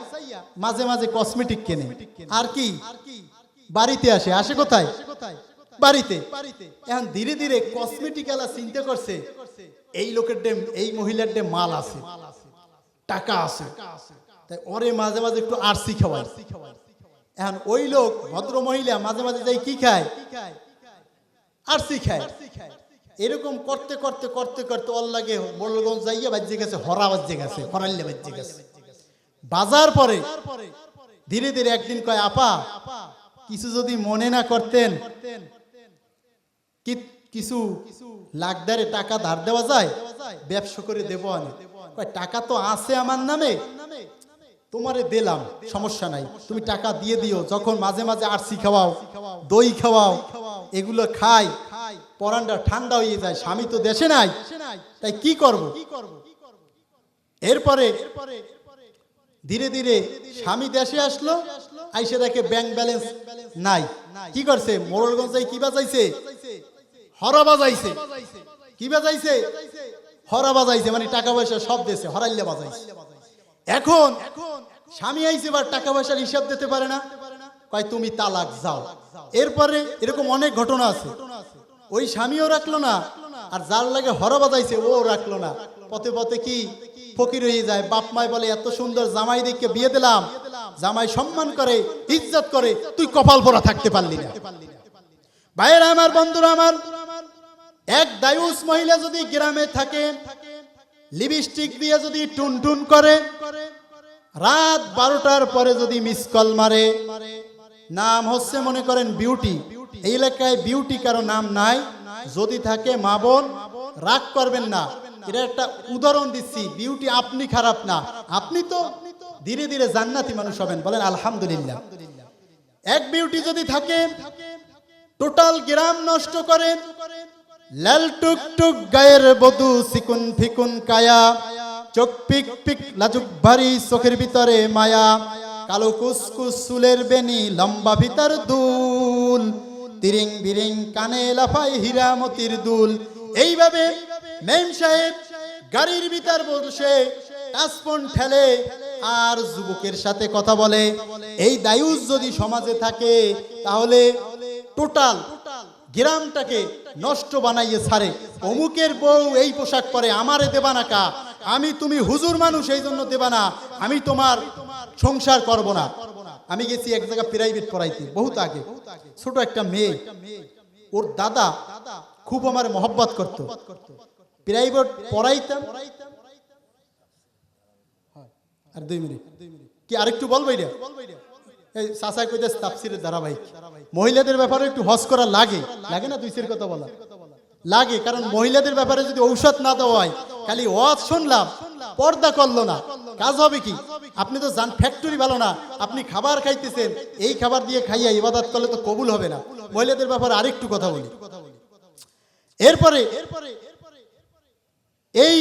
মাঝে মাঝে কসমেটিক কেনে, আর কি বাড়িতে আসে। আসে কোথায়? বাড়িতে। এখন ধীরে ধীরে কসমেটিক এলা চিন্তা করছে এই লোকের ডে, এই মহিলার ডে মাল আছে, টাকা আছে, তাই ওরে মাঝে মাঝে একটু আরসি খাওয়ায়। এখন ওই লোক ভদ্র মহিলা মাঝে মাঝে যাই কি খায়? আরসি খায়। এরকম করতে করতে করতে করতে ওর লাগে মোড়লগঞ্জ যাইয়া বাজে গেছে, হরা বাজে গেছে, হরাল্লে বাজে গেছে। বাজার পরে ধীরে ধীরে একদিন কয়, আপা কিছু যদি মনে না করতেন, কিছু লাখদারে টাকা ধার দেওয়া যায়, ব্যবসা করে দেবো। আমি কয় টাকা তো আছে আমার নামে, তোমারে দিলাম, সমস্যা নাই, তুমি টাকা দিয়ে দিও। যখন মাঝে মাঝে আরসি খাওয়াও, দই খাওয়াও, এগুলো খাই, পরানটা ঠান্ডা হয়ে যায়। স্বামী তো দেশে নাই, তাই কি করব? এরপরে ধীরে ধীরে স্বামী দেশে আসলো, আইসে দেখে ব্যাংক ব্যালেন্স নাই। কি করছে? মোড়লগঞ্জে কি বাজাইছে? হরা বাজাইছে। কি বাজাইছে? হরা বাজাইছে, মানে টাকা পয়সা সব দেশে হরাইলে বাজাইছে। এখন স্বামী আইছে, এবার টাকা পয়সার হিসাব দিতে পারে না, কয় তুমি তালাক যাও। এরপরে এরকম অনেক ঘটনা আছে। ওই স্বামীও রাখলো না, আর যার লাগে হরা বাজাইছে ও রাখলো না। পথে পথে কি ফকির হয়ে যায়। বাপ মায় বলে এত সুন্দর জামাই দেখে বিয়ে দিলাম, জামাই সম্মান করে, ইজ্জত করে, তুই কপাল পরা থাকতে পারলি না। ভাইয়েরা আমার, বন্ধুরা আমার, এক দায়ুস মহিলা যদি গ্রামে থাকে, লিপস্টিক দিয়ে যদি টুনটুন করে, রাত 12টার পরে যদি মিস কল মারে, নাম হচ্ছে মনে করেন বিউটি, এই এলাকায় বিউটি কারো নাম নাই, যদি থাকে মা বোন রাগ করবেন না, এটা একটা উদাহরণ দিচ্ছি। বিউটি আপনি খারাপ না, আপনি তো ধীরে ধীরে জান্নাতি মানুষ হবেন, বলেন আলহামদুলিল্লাহ। এক বিউটি যদি থাকে, টোটাল গ্রাম নষ্ট করে, লাল টুক টুক গায়ের বধু, সিকুন ফিকুন কায়া, চোখ পিক পিক লাজুক ভারী, চোখের ভিতরে মায়া, কালো কুসকুস চুলের বেনি, লম্বা ভিতর দুল, তিরিং বিরিং কানে লাফাই হীরা মতির দুল। এইভাবে মেম সাহেব গাড়ির ভিতর বসে টাচফোন ঠেলে আর যুবকের সাথে কথা বলে। এই দায়ুস যদি সমাজে থাকে, তাহলে টোটাল গ্রামটাকে নষ্ট বানাইয়ে ছাড়ে। অমুকের বউ এই পোশাক পরে, আমারে দেবা না কা, আমি তুমি হুজুর মানুষ এই জন্য দেবা না, আমি তোমার সংসার করব না। আমি গেছি এক জায়গা প্রাইভেট পড়াইতে, বহুত আগে, ছোট একটা মেয়ে, ওর দাদা খুব আমার মহব্বত করত, প্রাইভেট পড়াইতাম। আর 2 মিনিট কি আরেকটু বলবো? এটা এই চাচা কইতে তাফসীরের ধারাবাহিক, মহিলাদের ব্যাপারে একটু হজ করা লাগে, লাগে না? 2 কথা বলা লাগে, কারণ মহিলাদের ব্যাপারে যদি ঔষধ না দেওয়া হয়, খালি ওয়াজ শুনলাম, পর্দা করলো না, কাজ হবে কি? আপনি তো জান ফ্যাক্টরি ভালো না, আপনি খাবার খাইতেছেন, এই খাবার দিয়ে খাইয়া ইবাদত করলে তো কবুল হবে না। মহিলাদের ব্যাপারে আরেকটু কথা বলি। এরপরে এই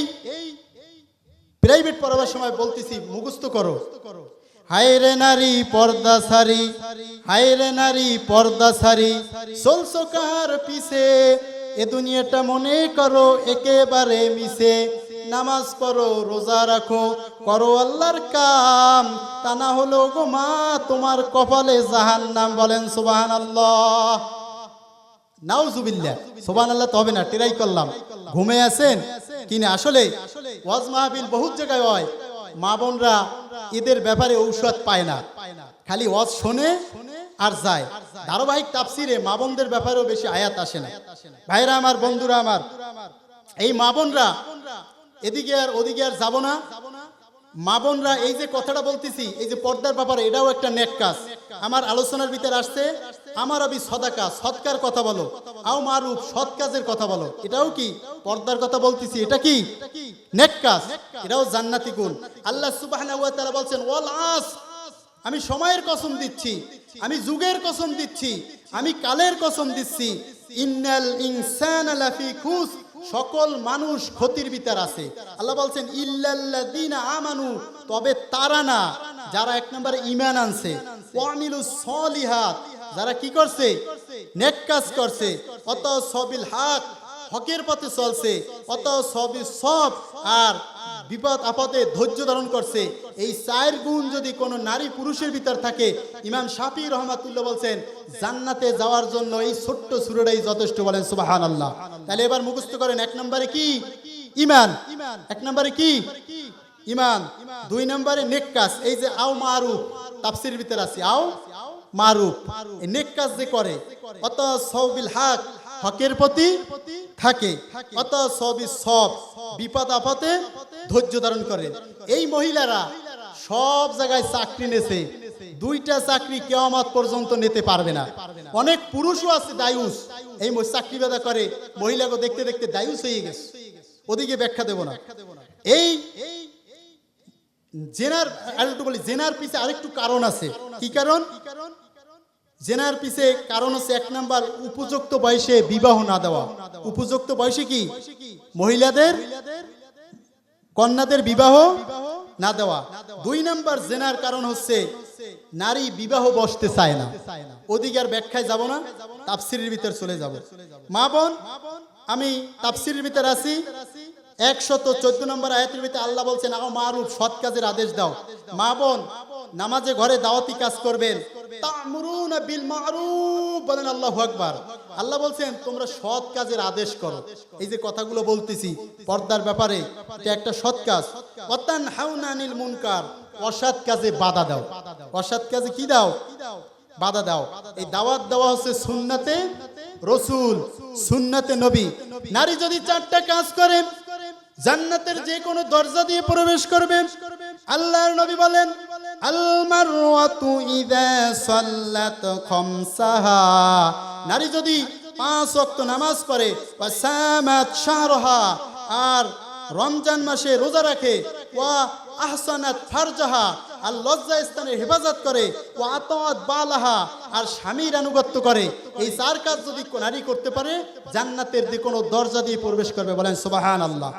প্রাইভেট পড়াবার সময় বলতেছি, মুখস্থ করো, হায় রে নারী পর্দা সারি, হায় রে নারী পর্দা সারি, চলছো কার পিছে, এ দুনিয়াটা মনে করো একেবারে মিছে, নামাজ পড়ো, রোজা রাখো, করো আল্লাহর কাম, তা না হলো গো মা তোমার কপালে জাহান্নাম। বলেন সুবহানাল্লাহ, নাউজুবিল্লাহ। সুবহানাল্লাহ তো হবে না, ট্রাই করলাম। ঘুমে আছেন কিনা? আসলে ওয়াজ মাহফিল বহুত জায়গায় হয়, মা বোনরা এদের ব্যাপারে ঔষধ পায় না, খালি ওয়াজ শোনে আর যায়। ধারাবাহিক তাফসিরে মা বোনদের ব্যাপারেও বেশি আয়াত আসে না। ভাইরা আমার, বন্ধুরা আমার, এই মা বোনরা এদিকে আর ওদিকে আর যাব না। মা বোনরা এই যে কথাটা বলতেছি, এই যে পর্দার ব্যাপারে, এটাও একটা নেক কাজ। আমার আলোচনার ভিতরে আসছে, আমার আবি সদাকা, সৎকার কথা বলো, আও মারুফ, সৎ কাজের কথা বলো, এটাও কি পর্দার কথা বলতেছি, এটা কি নেক কাজ, এটাও জান্নাতি গুণ। আল্লাহ সুবহানাহু ওয়া তাআলা বলছেন, ওয়াল আস, আমি সময়ের কসম দিচ্ছি, আমি যুগের কসম দিচ্ছি, আমি কালের কসম দিচ্ছি, ইন্নাল ইনসানা লাফি খুস, সকল মানুষ ক্ষতির ভিতর আছে। আল্লাহ বলছেন ইল্লাল্লাযিনা আমানু, তবে তারা না যারা 1 নম্বরে ঈমান আনছে, ওয়ামিলুস সলিহাত, যারা কি করছে? নেক কাজ করছে, অত সবিল হক, হকের পথে চলছে, অত সবিল সব, আর বিপদ আপদে ধৈর্য ধারণ করছে, এই 4 গুণ যদি কোনো নারী পুরুষের ভিতর থাকে, ইমাম শাফি রহমাতুল্লাহ বলছেন জান্নাতে যাওয়ার জন্য এই ছোট্ট সূরাটাই যথেষ্ট। বলেন সুবহানাল্লাহ। তাহলে এবার মুখস্থ করেন, 1 নম্বরে কি? ঈমান। 1 নম্বরে কি? ঈমান। 2 নম্বরে নেক কাজ। এই যে আও মারুফ, তাফসীরের ভিতর আছে আও মারুফ, এই নেক কাজ যে করে, অত সওবিল হক, হকের প্রতি থাকে, অত সবই সব, বিপদ আপদে ধৈর্য ধারণ করে। এই মহিলারা সব জায়গায় চাকরি নেছে, 2টা চাকরি কিয়ামত পর্যন্ত নিতে পারবে না। অনেক পুরুষও আছে দায়ুস, এই চাকরি বাদা করে, মহিলাকে দেখতে দেখতে দায়ুস হয়ে গেছে। ওদিকে ব্যাখ্যা দেব না। এই জেনার, আরেকটু বলি, জেনার পিছে আরেকটু কারণ আছে। কি কারণ? জেনার পিছে কারণ হচ্ছে 1 নাম্বার উপযুক্ত বয়সে বিবাহ না দেওয়া। উপযুক্ত বয়সে কি? মহিলাদের, কন্যাদের বিবাহ না দেওয়া। 2 নাম্বার জেনার কারণ হচ্ছে নারী বিবাহ বসতে চায় না। ওদিকে আর ব্যাখ্যায় যাব না, তাফসীরের ভিতর চলে যাব। মা বোন, আমি তাফসীরের ভিতর আছি, 114 নম্বর আয়াতের ভিতরে আল্লাহ বলছেন আও মারুফ, সৎ কাজের আদেশ দাও। মা বোন নামাজে ঘরে দাওয়াতি কাজ করবেন, তা'মুরুনা বিল মারুফ, বলেন আল্লাহু আকবার। আল্লাহ বলছেন তোমরা সৎ কাজের আদেশ করো। এই যে কথাগুলো বলতেছি পর্দার ব্যাপারে, এটা একটা সৎ কাজ। ওয়াতানহাউনা আনিল মুনকার, অসৎ কাজে বাধা দাও। অসৎ কাজে কি দাও? বাধা দাও। এই দাওয়াত দেওয়া হচ্ছে সুন্নাতে রাসূল, সুন্নাতে নবী। নারী যদি 4টা কাজ করে জান্নাতের যে কোনো দরজা দিয়ে প্রবেশ করবে। আল্লাহর নবী বলেন আল মারওয়াতু ইযা সাল্লাত খামসাহা, নারী যদি 5 ওয়াক্ত নামাজ পড়ে, ওয়া সামাত শাহরহা, আর রমজান মাসে রোজা রাখে, ওয়া আহসানাত ফারজাহা, আর লজ্জা স্থানের হেফাজত করে, ওয়া আতাআত বালাহা, আর স্বামীর আনুগত্য করে, এই 4 কাজ যদি নারী করতে পারে জান্নাতের যে কোনো দরজা দিয়ে প্রবেশ করবে। বলেন সুবহানাল্লাহ।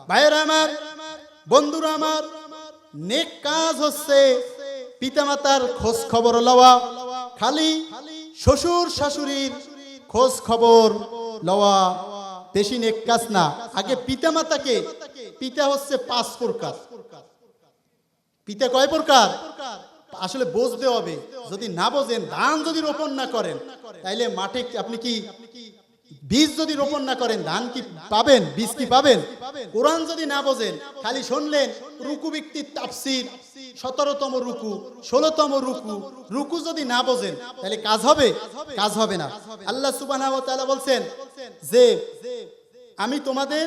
ভাইরা আমার, বন্ধুরা আমার, নেক কাজ হচ্ছে পিতামাতার খোঁজ খবর লওয়া। খালি শ্বশুর শাশুড়ির খোঁজ খবর লওয়া বেশি নেক কাজ না। আগে পিতামাতাকে, পিতা হচ্ছে 5 প্রকার। পিতা কয় প্রকার? আসলে বুঝতে হবে। যদি না বোঝেন, ধান যদি রোপণ না করেন, তাইলে মাঠে আপনি কি বীজ যদি রোপণ না করেন ধান কি পাবেন? বীজ কি পাবেন? কোরআন যদি না বোঝেন, খালি শুনলেন রুকু ভিত্তিক তাফসীর, 17তম রুকু, 16তম রুকু, রুকু যদি না বোঝেন তাহলে কাজ হবে? কাজ হবে না। আল্লাহ সুবহানাহু ওয়া তাআলা বলছেন যে আমি তোমাদের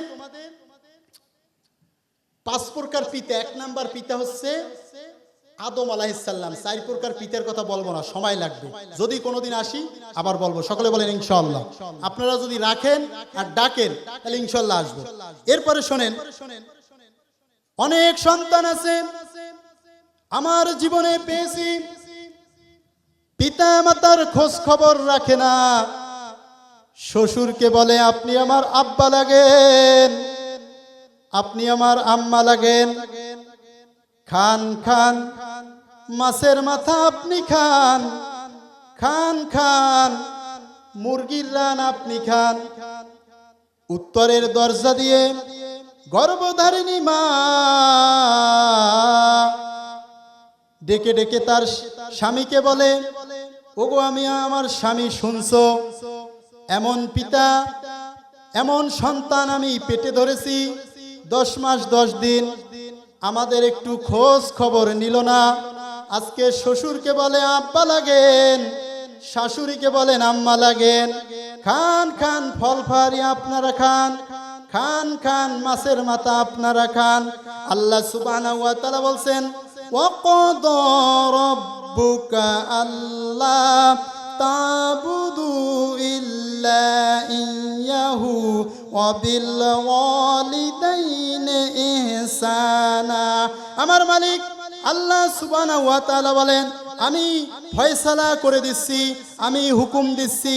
5 প্রকার পিতা। 1 নাম্বার পিতা হচ্ছে আদম আলাইহিস সালাম। 4 প্রকার পিতার কথা বলবো না, সময় লাগবে। যদি কোনোদিন আসি আবার বলবো। সকলে বলেন ইনশাআল্লাহ। আপনারা যদি রাখেন আর ডাকেন তাহলে ইনশাআল্লাহ আসবো। এরপরে শোনেন, অনেক সন্তান আছে আমার জীবনে পেয়েছি, পিতা মাতার খোঁজ খবর রাখে না। শ্বশুরকে বলে আপনি আমার আব্বা লাগেন, আপনি আমার আম্মা লাগেন। খান খান মাছের মাথা আপনি খান, খান খান মুরগির রান আপনি খান। উত্তরের দরজা দিয়ে গর্ভধারিণী মা ডেকে ডেকে তার স্বামীকে বলে ওগো আমি আমার স্বামী, শুনছো? এমন পিতা, এমন সন্তান আমি পেটে ধরেছি 10 মাস 10 দিন, আমাদের একটু খোঁজ খবর নিল না। আজকে শ্বশুরকে বলে আব্বা লাগেন, শাশুড়িকে বলেন আম্মা লাগেন। খান খান ফল ফারি আপনারা খান, খান খান মাছের মাথা আপনারা খান। আল্লাহ সুবহানাহু ওয়া তাআলা বলছেন ওয়াকাদা রাব্বুকা আল্লা তা'বুদু ইল্লা ইয়াহু ওয়া বিল ওয়ালিদাইনি ইহসানা। আমার মালিক আল্লাহ সুবহানাহু ওয়া তাআলা বলেন আমি ফয়সালা করে দিচ্ছি, আমি হুকুম দিচ্ছি,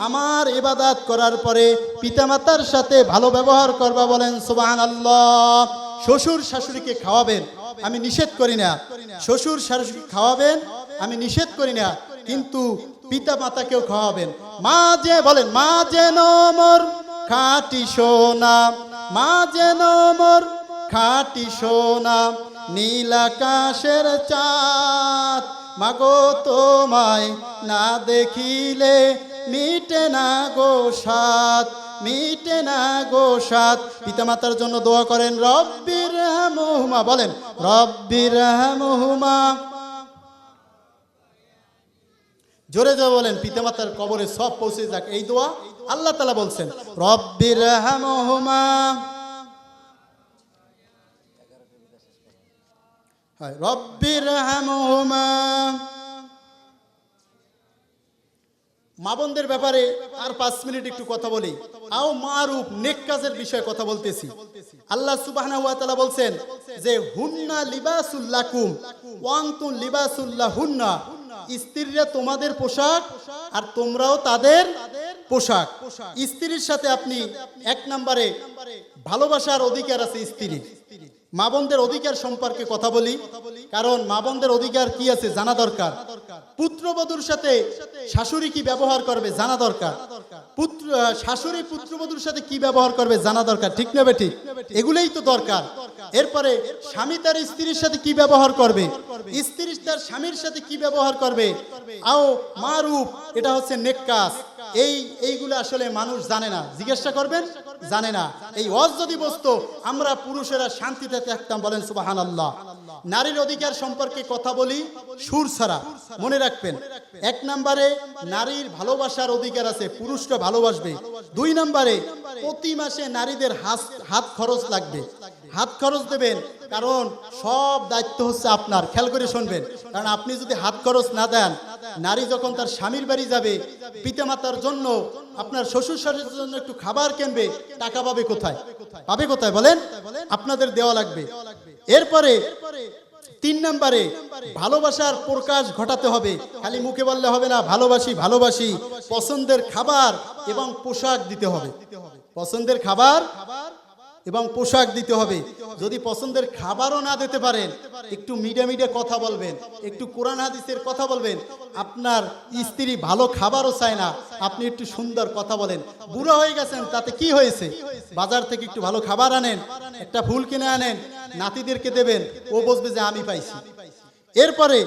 আমার ইবাদত করার পরে পিতামাতার সাথে ভালো ব্যবহার করবা। বলেন সুবহানাল্লাহ। শ্বশুর শাশুড়িকে খাওয়াবেন, আমি নিষেধ করি না। শ্বশুর শাশুড়ি খাওয়াবেন, আমি নিষেধ করি না, কিন্তু পিতা মাতাকেও খাওয়াবেন। মা যে বলেন মা যেন মোর খাঁটি সোনা, মা যেন মোর খাঁটি সোনা নীল আকাশের চাঁদ, মাগো তোমায় না দেখিলে মিটে না গো সাত, মিটে না গো সাত। পিতামাতার জন্য দোয়া করেন, রব্বির হামহুমা, বলেন রব্বির হামহুমা। জোরে জোরে বলেন, পিতামাতার কবরে সব পৌঁছে যাক এই দোয়া আল্লাহ তাআলা বলছেন, রব্বির হামহুমা। রব্বির হামহুমা। মা বোনদের ব্যাপারে আর 5 মিনিট একটু কথা বলি। আও মারুফ, নেক কাজের বিষয়ে কথা বলতেছি। আল্লাহ সুবহানাহু ওয়া তাআলা বলছেন যে হুন্না লিবাসুল লাকুম ওয়া আনতুম লিবাসুল লাহুন্না, স্ত্রীরা তোমাদের পোশাক আর তোমরাও তাদের পোশাক। স্ত্রীর সাথে আপনি 1 নম্বরে ভালোবাসার অধিকার আছে স্ত্রীর। মা বোনদের অধিকার সম্পর্কে কথা বলি, কারণ মা বোনদের অধিকার কি আছে জানা দরকার। পুত্রবধূর সাথে শাশুড়ি কি ব্যবহার করবে জানা দরকার। শাশুড়ি পুত্রবধূর সাথে কি ব্যবহার করবে জানা দরকার, ঠিক না বেঠিক? এগুলোই তো দরকার। এরপরে স্বামী তার স্ত্রীর সাথে কি ব্যবহার করবে, স্ত্রী তার স্বামীর সাথে কি ব্যবহার করবে। আও মারুফ, এটা হচ্ছে নেক কাজ। এইগুলো আসলে মানুষ জানে না, জিজ্ঞাসা করবেন, জানে না। এই ওয়াজ যদি বসতো আমরা পুরুষেরা শান্তিতে থাকতাম, বলেন সুবহানাল্লাহ। নারীর অধিকার সম্পর্কে কথা বলি সুর ছাড়া, মনে রাখবেন। 1 নম্বরে নারীর ভালোবাসার অধিকার আছে, পুরুষরা ভালোবাসবে। 2 নম্বরে প্রতি মাসে নারীদের হাত খরচ লাগবে, হাত খরচ দেবেন, কারণ সব দায়িত্ব হচ্ছে আপনার। খেয়াল করে শুনবেন, কারণ আপনি যদি হাত খরচ না দেন, নারী যখন তার স্বামীর বাড়ি যাবে, পিতামাতার জন্য, আপনার শ্বশুর শাশুড়ির জন্য একটু খাবার কিনবে, টাকা পাবে কোথায়? পাবে কোথায় বলেন? আপনাদের দেওয়া লাগবে। এরপরে 3 নম্বরে ভালোবাসার প্রকাশ ঘটাতে হবে। খালি মুখে বললে হবে না ভালোবাসি ভালোবাসি, পছন্দের খাবার এবং পোশাক দিতে হবে। পছন্দের খাবার এবং পোশাক দিতে হবে। যদি পছন্দের খাবারও না দিতে পারেন, একটু মিডিয়া কথা বলবেন, একটু কোরআন হাদিসের কথা বলবেন। আপনার স্ত্রী ভালো খাবারও চায় না, আপনি একটু সুন্দর কথা বলেন। বুড়ো হয়ে গেছেন, তাতে কি হয়েছে? বাজার থেকে একটু ভালো খাবার আনেন, একটা ফুল কিনে আনেন, নাতিদেরকে দেবেন, ও বুঝবে যে আমি পাইছি। এরপরে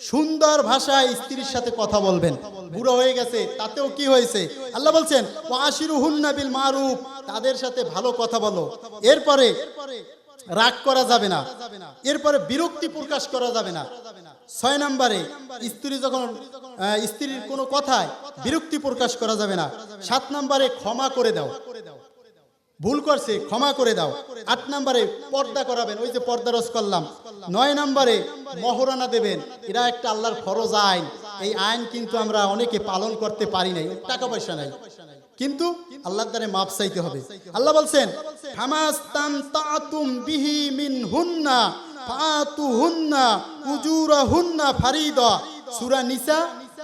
সুন্দর ভাষায় স্ত্রীর সাথে কথা বলবেন। বুড়ো হয়ে গেছে, তাতেও কি হয়েছে? আল্লাহ বলছেন ওয়াশিরুহুন্না বিল মারুফ, তাদের সাথে ভালো কথা বলো। এরপরে রাগ করা যাবে না, এরপরে বিরক্তি প্রকাশ করা যাবে না। 6 নম্বরে স্ত্রী যখন স্ত্রীর কোনো কথায় বিরক্তি প্রকাশ করা যাবে না। 7 নম্বরে ক্ষমা করে দাও, ভুল করছে ক্ষমা করে দাও। 8 নম্বরে পর্দা করাবেন, ওই যে পর্দা রোজ করলাম। 9 নম্বরে মহরানা দেবেন, এটা একটা আল্লাহর ফরজ আইন। এই আইন কিন্তু আমরা অনেকে পালন করতে পারি নাই, টাকা পয়সা নাই, কিন্তু আল্লাহর দ্বারে মাপ চাইতে হবে। আল্লাহ বলছেন ফামাস্তামতাতুম বিহি মিনহুন্না ফাতুহুন্না উজুরাহুন্না ফারিদা, সূরা নিসা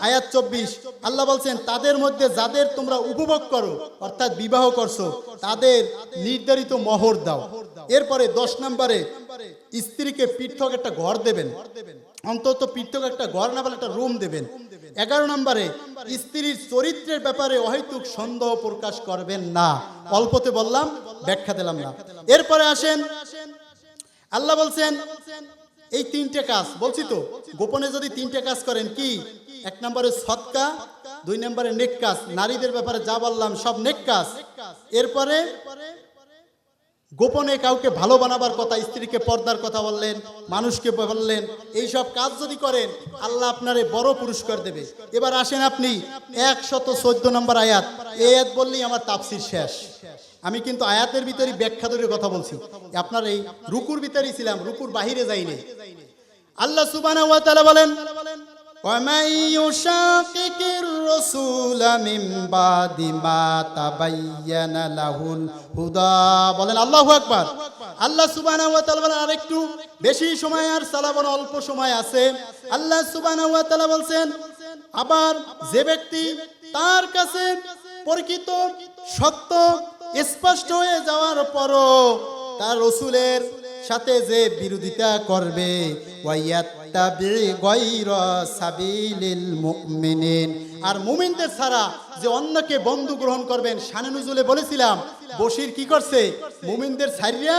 আয়াত 24। আল্লাহ বলছেন তাদের মধ্যে যাদের তোমরা উপভোগ করো, অর্থাৎ বিবাহ করছো, তাদের নির্ধারিত মোহর দাও। এরপরে 10 নম্বরে স্ত্রীকে পৃথক একটা ঘর দেবেন, অন্তত পৃথক একটা ঘর না বলে একটা রুম দেবেন। 11 নম্বরে স্ত্রীর চরিত্রের ব্যাপারে অহেতুক সন্দেহ প্রকাশ করবেন না। অল্পতে বললাম, ব্যাখ্যা দিলাম না। এরপরে আসেন, আল্লাহ বলছেন এই 3টে কাজ বলছি তো, গোপনে যদি 3টে কাজ করেন, কি? 1 নম্বরে সদকা, 2 নম্বরে নেক কাজ। নারীদের ব্যাপারে যা বললাম সব নেক কাজ। এরপরে গোপনে কাউকে ভালো বানাবার কথা, স্ত্রীকে পর্দার কথা বললেন, মানুষকে বললেন, এই সব কাজ যদি করেন আল্লাহ আপনারে বড় পুরস্কার দেবে। এবার আসেন আপনি 114 নম্বর আয়াত। এই আয়াত বললেই আমার তাফসীর শেষ। আমি কিন্তু আয়াতের ভিতরে ব্যাখ্যা ধরে কথা বলছি, আপনার এই রুকুর ভিতরেই ছিলাম, রুকুর বাহিরে যাইনি। আল্লাহ সুবহানাহু ওয়া তাআলা বলেন وَمَن يُشَاقِقِ الرَّسُولَ مِن بَعْدِ مَا تَبَيَّنَ لَهُ الْهُدَى, বলেন আল্লাহু আকবার। আল্লাহ সুবহানাহু ওয়া তাআলা বলেন, আরেকটু বেশি সময় আর চালাবো না, অল্প সময় আছে। আল্লাহ সুবহানাহু ওয়া তাআলা বলছেন, আবার যে ব্যক্তি তার কাছে পরিচিত সত্য স্পষ্ট হয়ে যাওয়ার পরও তার রাসূলের সাথে যে বিরোধিতা করবে, ওয়ায়াত্তাবি গায়রা সাবিলিল মুমিনিন, আর মুমিনদের ছাড়া যে অন্যকে বন্ধু গ্রহণ করবেন। শানে নুজুলে বলেছিলাম বশির কি করছে, মুমিনদের ছাড়িয়া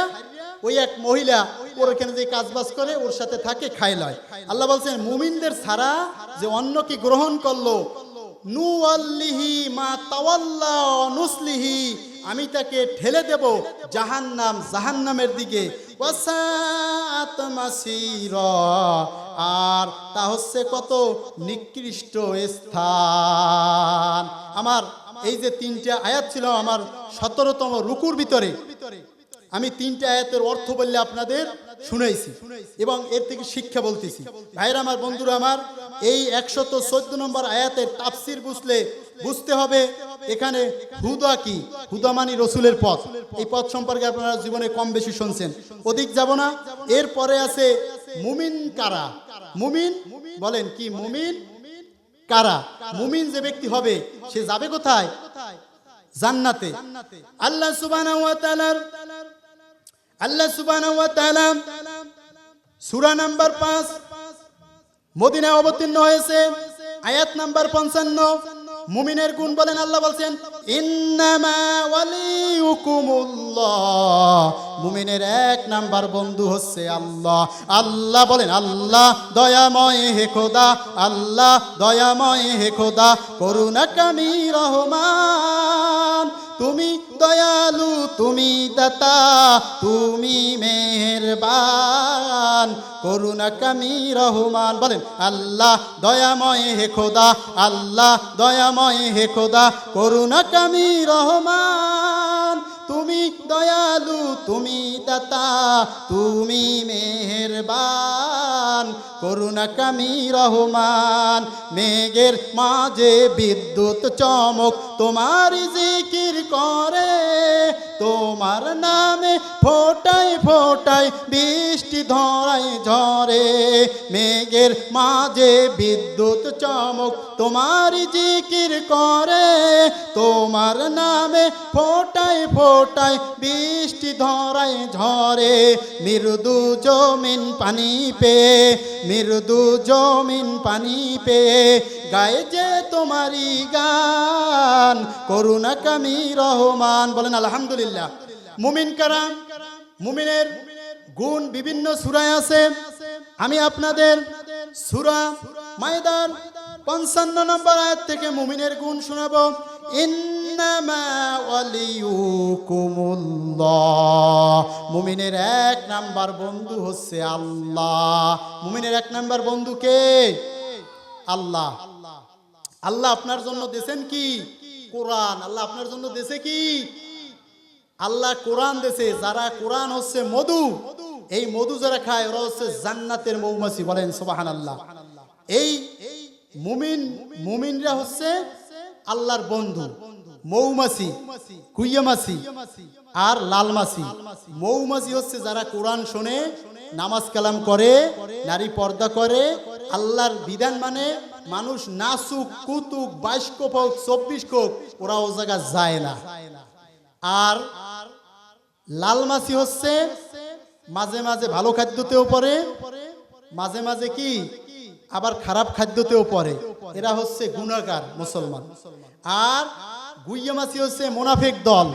ওই এক মহিলা ওর এখানে যে কাজবাজ করে ওর সাথে থাকে খায় লয়। আল্লাহ বলছেন মুমিনদের ছাড়া যে অন্য কি গ্রহণ করলো, নুওয়াল্লিহি মা তাওয়াল্লা নুসলিহি, আমি তাকে ঠেলে দেব জাহান্নাম, জাহান্নামের দিকে, ওয়াসাআত মাসীরা, আর তা হচ্ছে কত নিকৃষ্ট স্থান। আমার এই যে তিনটা আয়াত ছিল আমার 17তম রুকুর ভিতরে, আমি তিনটা আয়াতের অর্থ বললে আপনাদের শুনাইছি এবং এর থেকে শিক্ষা বলতেছি। ভাইরা আমার, বন্ধুরা আমার, এই 114 নম্বর আয়াতের তাফসির বুঝতে হবে এখানে হুদা কি। হুদা মানে রসুলের পথ। এই পথ সম্পর্কে আপনারা জীবনে কম বেশি শুনছেন, অধিক যাব না। এরপরে আছে মুমিন কারা। মুমিন বলেন কি? মুমিন কারা? মুমিন যে ব্যক্তি হবে সে যাবে কোথায়? জান্নাতে। আল্লাহ সুবহানাহু ওয়া তাআলা সূরা নাম্বার 5 মদিনায় অবতীর্ণ হয়েছে, আয়াত নাম্বার 55। মুমিনের গুণ বলেন, আল্লাহ বলছেন ইন্নামা ওয়ালিয়ুকুমুল্লাহ, মুমিনের এক নাম্বার বন্ধু হচ্ছে আল্লাহ। আল্লাহ বলেন, আল্লাহ দয়াময় হে খোদা, আল্লাহ দয়াময় হে খোদা, করুণাকামী রহমান, তুমি দয়ালু, তুমি দাতা, তুমি মেহেরবান, করুণাকামী রহমান। বলেন আল্লাহ দয়াময় হে খোদা, আল্লাহ দয়াময় হে খোদা, করুণাকামী রহমান, তুমি দয়ালু, তুমি দাতা, তুমি মেহেরবান, করুণাকামী রহমান। মেঘের মাঝে বিদ্যুৎ চমক তোমারি জিকির করে, তোমার নামে ফোটায় ফোটায় বৃষ্টি ধরায় ঝরে। মেঘের মাঝে বিদ্যুৎ চমক তোমারি জিকির করে, তোমার নামে ফোটায় ফোটায় বৃষ্টি ধরায় ঝরে। মৃদু জমিন পানি পেয়ে, মৃদু জমিন পানি পেয়ে গায়ে যে তোমারি গান, করুণাকামী রহমান। বলেন আলহামদুলিল্লাহ। মুমিন কারা? মুমিনের গুণ বিভিন্ন সূরায় আছে। আমি আপনাদের সূরা মায়দার 55 নম্বর আয়াত থেকে মুমিনের গুণ শোনাবো। ইন্নামা ওয়ালিয়ুকুমুল্লাহ, মুমিনের এক নাম্বার বন্ধু হচ্ছে আল্লাহ। মুমিনের এক নাম্বার বন্ধু কে? আল্লাহ। আল্লাহ আপনার জন্য দেন কি? কোরআন। আল্লাহ আপনার জন্য দেছে কি? আল্লাহ কোরআন দেছে। যারা কোরআন হচ্ছে মধু, এই মধু যারা খায় ওরা হচ্ছে জান্নাতের মৌমাছি। বলেন সুবহানাল্লাহ। এই মুমিনরা হচ্ছে আল্লাহর বন্ধু। মৌমাছি, কুইয়ামাছি আর লালমাছি। মৌমাছি হচ্ছে যারা কোরআন শোনে, নামাজ কালাম করে, নারী পর্দা করে, আল্লাহর বিধান মানে, মানুষ নাচুক কুতুক 22 কোপ হোক 24 কোপ ওরা ও জায়গা যায় না। আর লালমাছি হচ্ছে মাঝে মাঝে ভালো খাদ্যতেও পড়ে, মাঝে মাঝে কি আবার খারাপ খাদ্যতেও পড়ে। এরা হচ্ছে গুনাহগার মুসলমান। আর গুইয়ামাছি হচ্ছে মুনাফিক দল,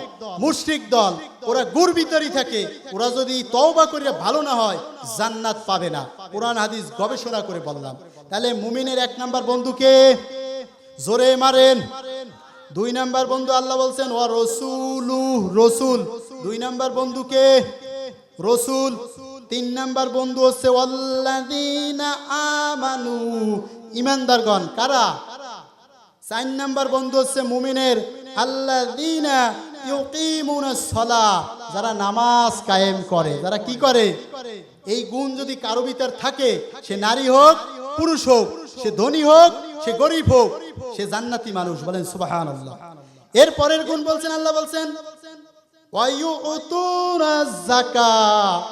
মুশরিক দল। ওরা গুর ভিতরই থাকে। ওরা যদি তওবা করে ভালো না হয় জান্নাত পাবে না। কোরআন হাদিস গবেষণা করে বললাম। তাহলে মুমিনের এক নাম্বার বন্ধুকে জোরে মারেন। 2 নাম্বার বন্ধু আল্লাহ বলছেন ওয়া রাসূলু, রসুল। 2 নাম্বার বন্ধুকে রসুল। 3 নাম্বার বন্ধু হচ্ছে ওয়াল্লাযীনা আমানু, ঈমানদারগণ। কারা? 4 নাম্বার বন্ধু হচ্ছে মুমিনের আল্লাযীনা ইউকিমুনাস সালাহ, যারা নামাজ কায়েম করে। যারা কি করে? এই গুণ যদি কারো ভিতর থাকে, সে নারী হোক পুরুষ হোক, সে ধনী হোক সে গরিব হোক, সে জান্নাতি মানুষ। বলেন সুবহানাল্লাহ। এর পরের গুণ বলছেন, আল্লাহ বলছেন ওয়ায়ুতুনাজ যাকাত,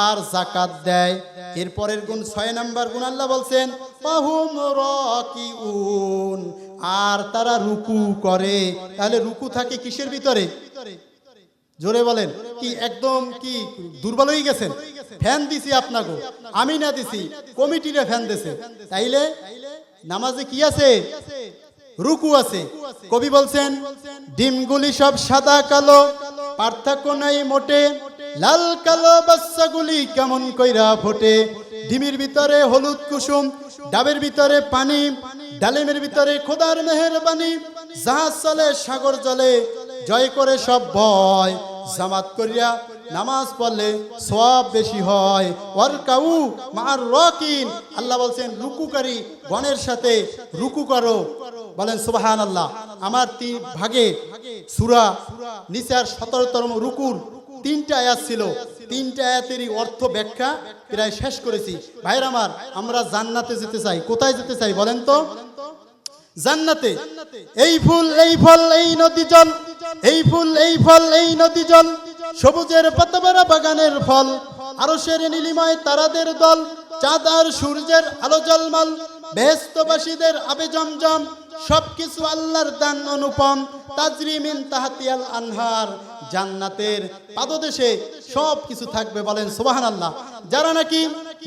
আর যাকাত দেয়। এর পরের গুণ 6 নাম্বার গুণ আল্লাহ বলছেন ফাহুম রাকিউন, আর তারা রুকু করে। তাহলে রুকু থাকে কিসের ভিতরে? জোরে বলেন। কি একদম কি দুর্বল হয়ে গেছেন? ফ্যান দিছি আপনাকে, আমি না দিছি, কমিটিরা ফ্যান দিছে। তাইলে নামাজে কি আছে? রুকু আছে। কবি বলছেন ডিমগুলি সব সাদা কালো, পার্থক্য নাই মোটে, লাল কালো বাচ্চাগুলি কেমন কইরা ফোটে, ডিমের ভিতরে হলুদ কুসুম, ডাবের ভিতরে পানি, ডালিমের ভিতরে খোদার মেহেরবানি, জাহাজ চলে সাগর জলে, জয় করে সব ভয়, জামাত করিয়া নামাজ পড়লে সওয়াব বেশি হয়, ওয়ারকাউ মা'আর রাকিন, আল্লাহ বলছেন রুকুকারী গণের সাথে রুকু করো, বলেন সুবহানাল্লাহ। আমার 3 ভাগে সূরা নিসার 17তম রুকুর 3টা আয়াত ছিল, 3টা আয়াতেরই অর্থ ব্যাখ্যা প্রায় শেষ করেছি। ভাইরা আমার, আমরা জান্নাতে যেতে চাই। কোথায় যেতে চাই বলেন তো? জান্নাতে। এই ফুল এই ফল এই নদী জল, এই ফুল এই ফল এই নদী জল, সবুজের পাতাবারা বাগানের ফল, আরশের নীলিমায় তারাদের দল, চাঁদ আর সূর্যের আলো জলমল, বেহেশতবাসীদের আবে জমজম, সবকিছু আল্লাহর দান অনুপম, তাজরি মিন তাহতিয়াল আনহার, জান্নাতের পাদদেশে সব কিছু থাকবে, বলেন সুবহানাল্লাহ। যারা নাকি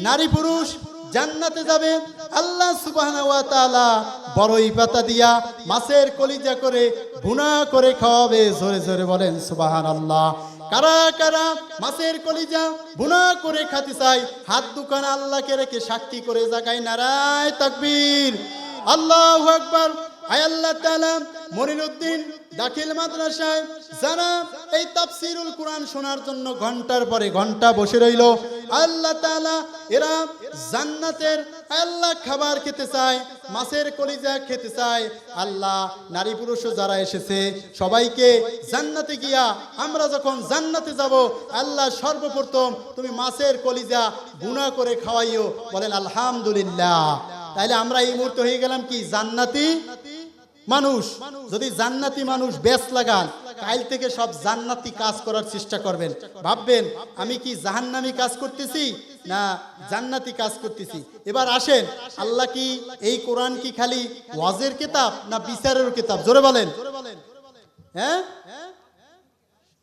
নারী পুরুষ জান্নাতে যাবে, আল্লাহ সুবহানাহু ওয়া তাআলা বড়ই পাতা দিয়া মাছের কলিজা করে ভুনা করে খাওয়াবে, জোরে জোরে বলেন সুবহানাল্লাহ। কারা কারা মাছের কলিজা ভুনা করে খেতে চাই, হাত দুখানা আল্লাহকে রেখে সাক্ষী করে জাগায় নারায়ে তাকবীর, আল্লাহু আকবার। আয় আল্লাহ তাআলা মনিরউদ্দিন দাখিল মাদ্রাসায় যারা এই তাফসীরুল কুরআন শোনার জন্য ঘন্টার পরে ঘন্টা বসে রইল, আল্লাহ তাআলা এরা জান্নাতের আল্লাহ খাবার খেতে চায়, মাছের কলিজা খেতে চায়। আল্লাহ নারী পুরুষও যারা এসেছে সবাইকে জান্নাতে গিয়া আমরা যখন জান্নাতে যাব, আল্লাহ সর্বপ্রথম তুমি মাছের কলিজা ভুনা করে খাওয়াইও, বলেন আলহামদুলিল্লাহ। তাইলে আমরা এই মুহূর্তে হয়ে গেলাম কি জান্নাতি মানুষ। যদি জান্নাতি মানুষ বেশ লাগান, কাল থেকে সব জান্নাতি কাজ করার চেষ্টা করবেন। ভাববেন আমি কি জাহান্নামী কাজ করতেছি না জান্নাতি কাজ করতেছি। এবার আসেন, আল্লাহ কি এই কোরআন কি খালি ওয়াজের কিতাব না বিচারের কিতাব? জোরে বলেন। হ্যাঁ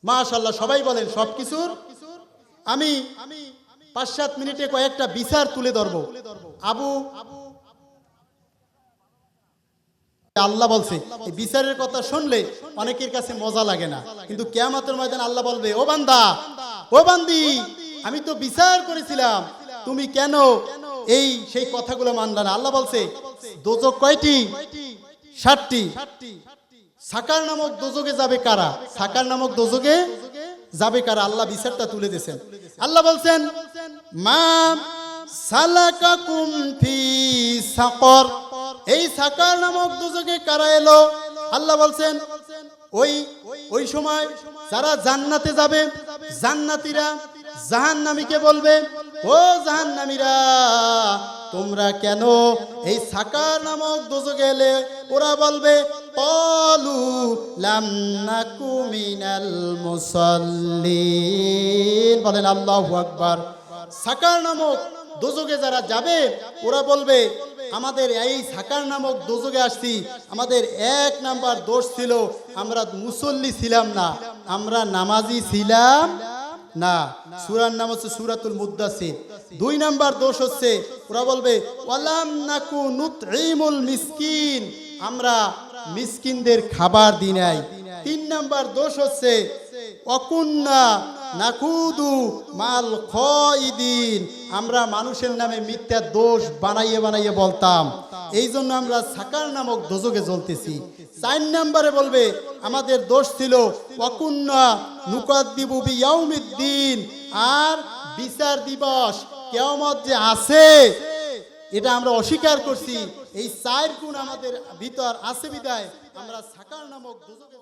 মাশাআল্লাহ, সবাই বলেন সবকিছুর। আমি 5-7 মিনিটে কয়েকটা বিচার তুলে ধরবো। আল্লাহ বলছে এই বিচারের কথা শুনলে অনেকের কাছে মজা লাগে না, কিন্তু কিয়ামতের ময়দানে আল্লাহ বলবে, ও বান্দা ও বান্দি, আমি তো বিচার করেছিলাম, তুমি কেন এই সেই কথাগুলো মানলা না? আল্লাহ বলছে দোজক কয়টি? 7টি। সাকার নামক দোজকে যাবে কারা? সাকার নামক দোজকে যাবে কারা? আল্লাহ বিচারটা তুলে দিয়েছেন। আল্লাহ বলছেন মা সালাকাকুম ফি সাকর, এই সাকার নামক দোজকে কারা এলো? আল্লাহ বলছেন ওই সময় যারা জান্নাতে যাবে, জান্নাতীরা জাহান্নামীকে বলবে, ও জাহান্নামীরা তোমরা কেন এই সাকার নামক দোজকে এলে? ওরা বলবে ক্বালু লাম নাকু মিনাল মুসাল্লিন, বলেন আল্লাহু আকবার। সাকার নামক দোজকে যারা যাবে ওরা বলবে আমাদের এই সাকার নামক দোজকে আসছি, আমাদের 1 নাম্বার দোষ ছিল আমরা মুসল্লি ছিলাম না, আমরা নামাজি ছিলাম না। সূরার নাম হচ্ছে সূরাতুল মুদ্দাসির। 2 নাম্বার দোষ হচ্ছে ওরা বলবে ওয়ালাম নাকু নুতঈমুল মিসকিন, আমরা মিসকিনদের খাবার দিই নাই। 3 নাম্বার দোষ হচ্ছে ওয়াকুন্না নাকুদু মাল খাইদিন, আমরা মানুষের নামে মিথ্যা দোষ বানাইয়ে বানাইয়ে বলতাম, এই জন্য আমরা সাকার নামক দোজকে জ্বলতেছি। 4 নম্বরে বলবে আমাদের দোষ ছিল ওয়াকুন্না নুকাদ্দিবু বিয়াউমিদ্দিন, আর বিচার দিবস কিয়ামত যে আছে এটা আমরা অস্বীকার করছি। এই 4 গুণ আমাদের ভিতর আছে বিদায় আমরা সাকার নামক দোজকে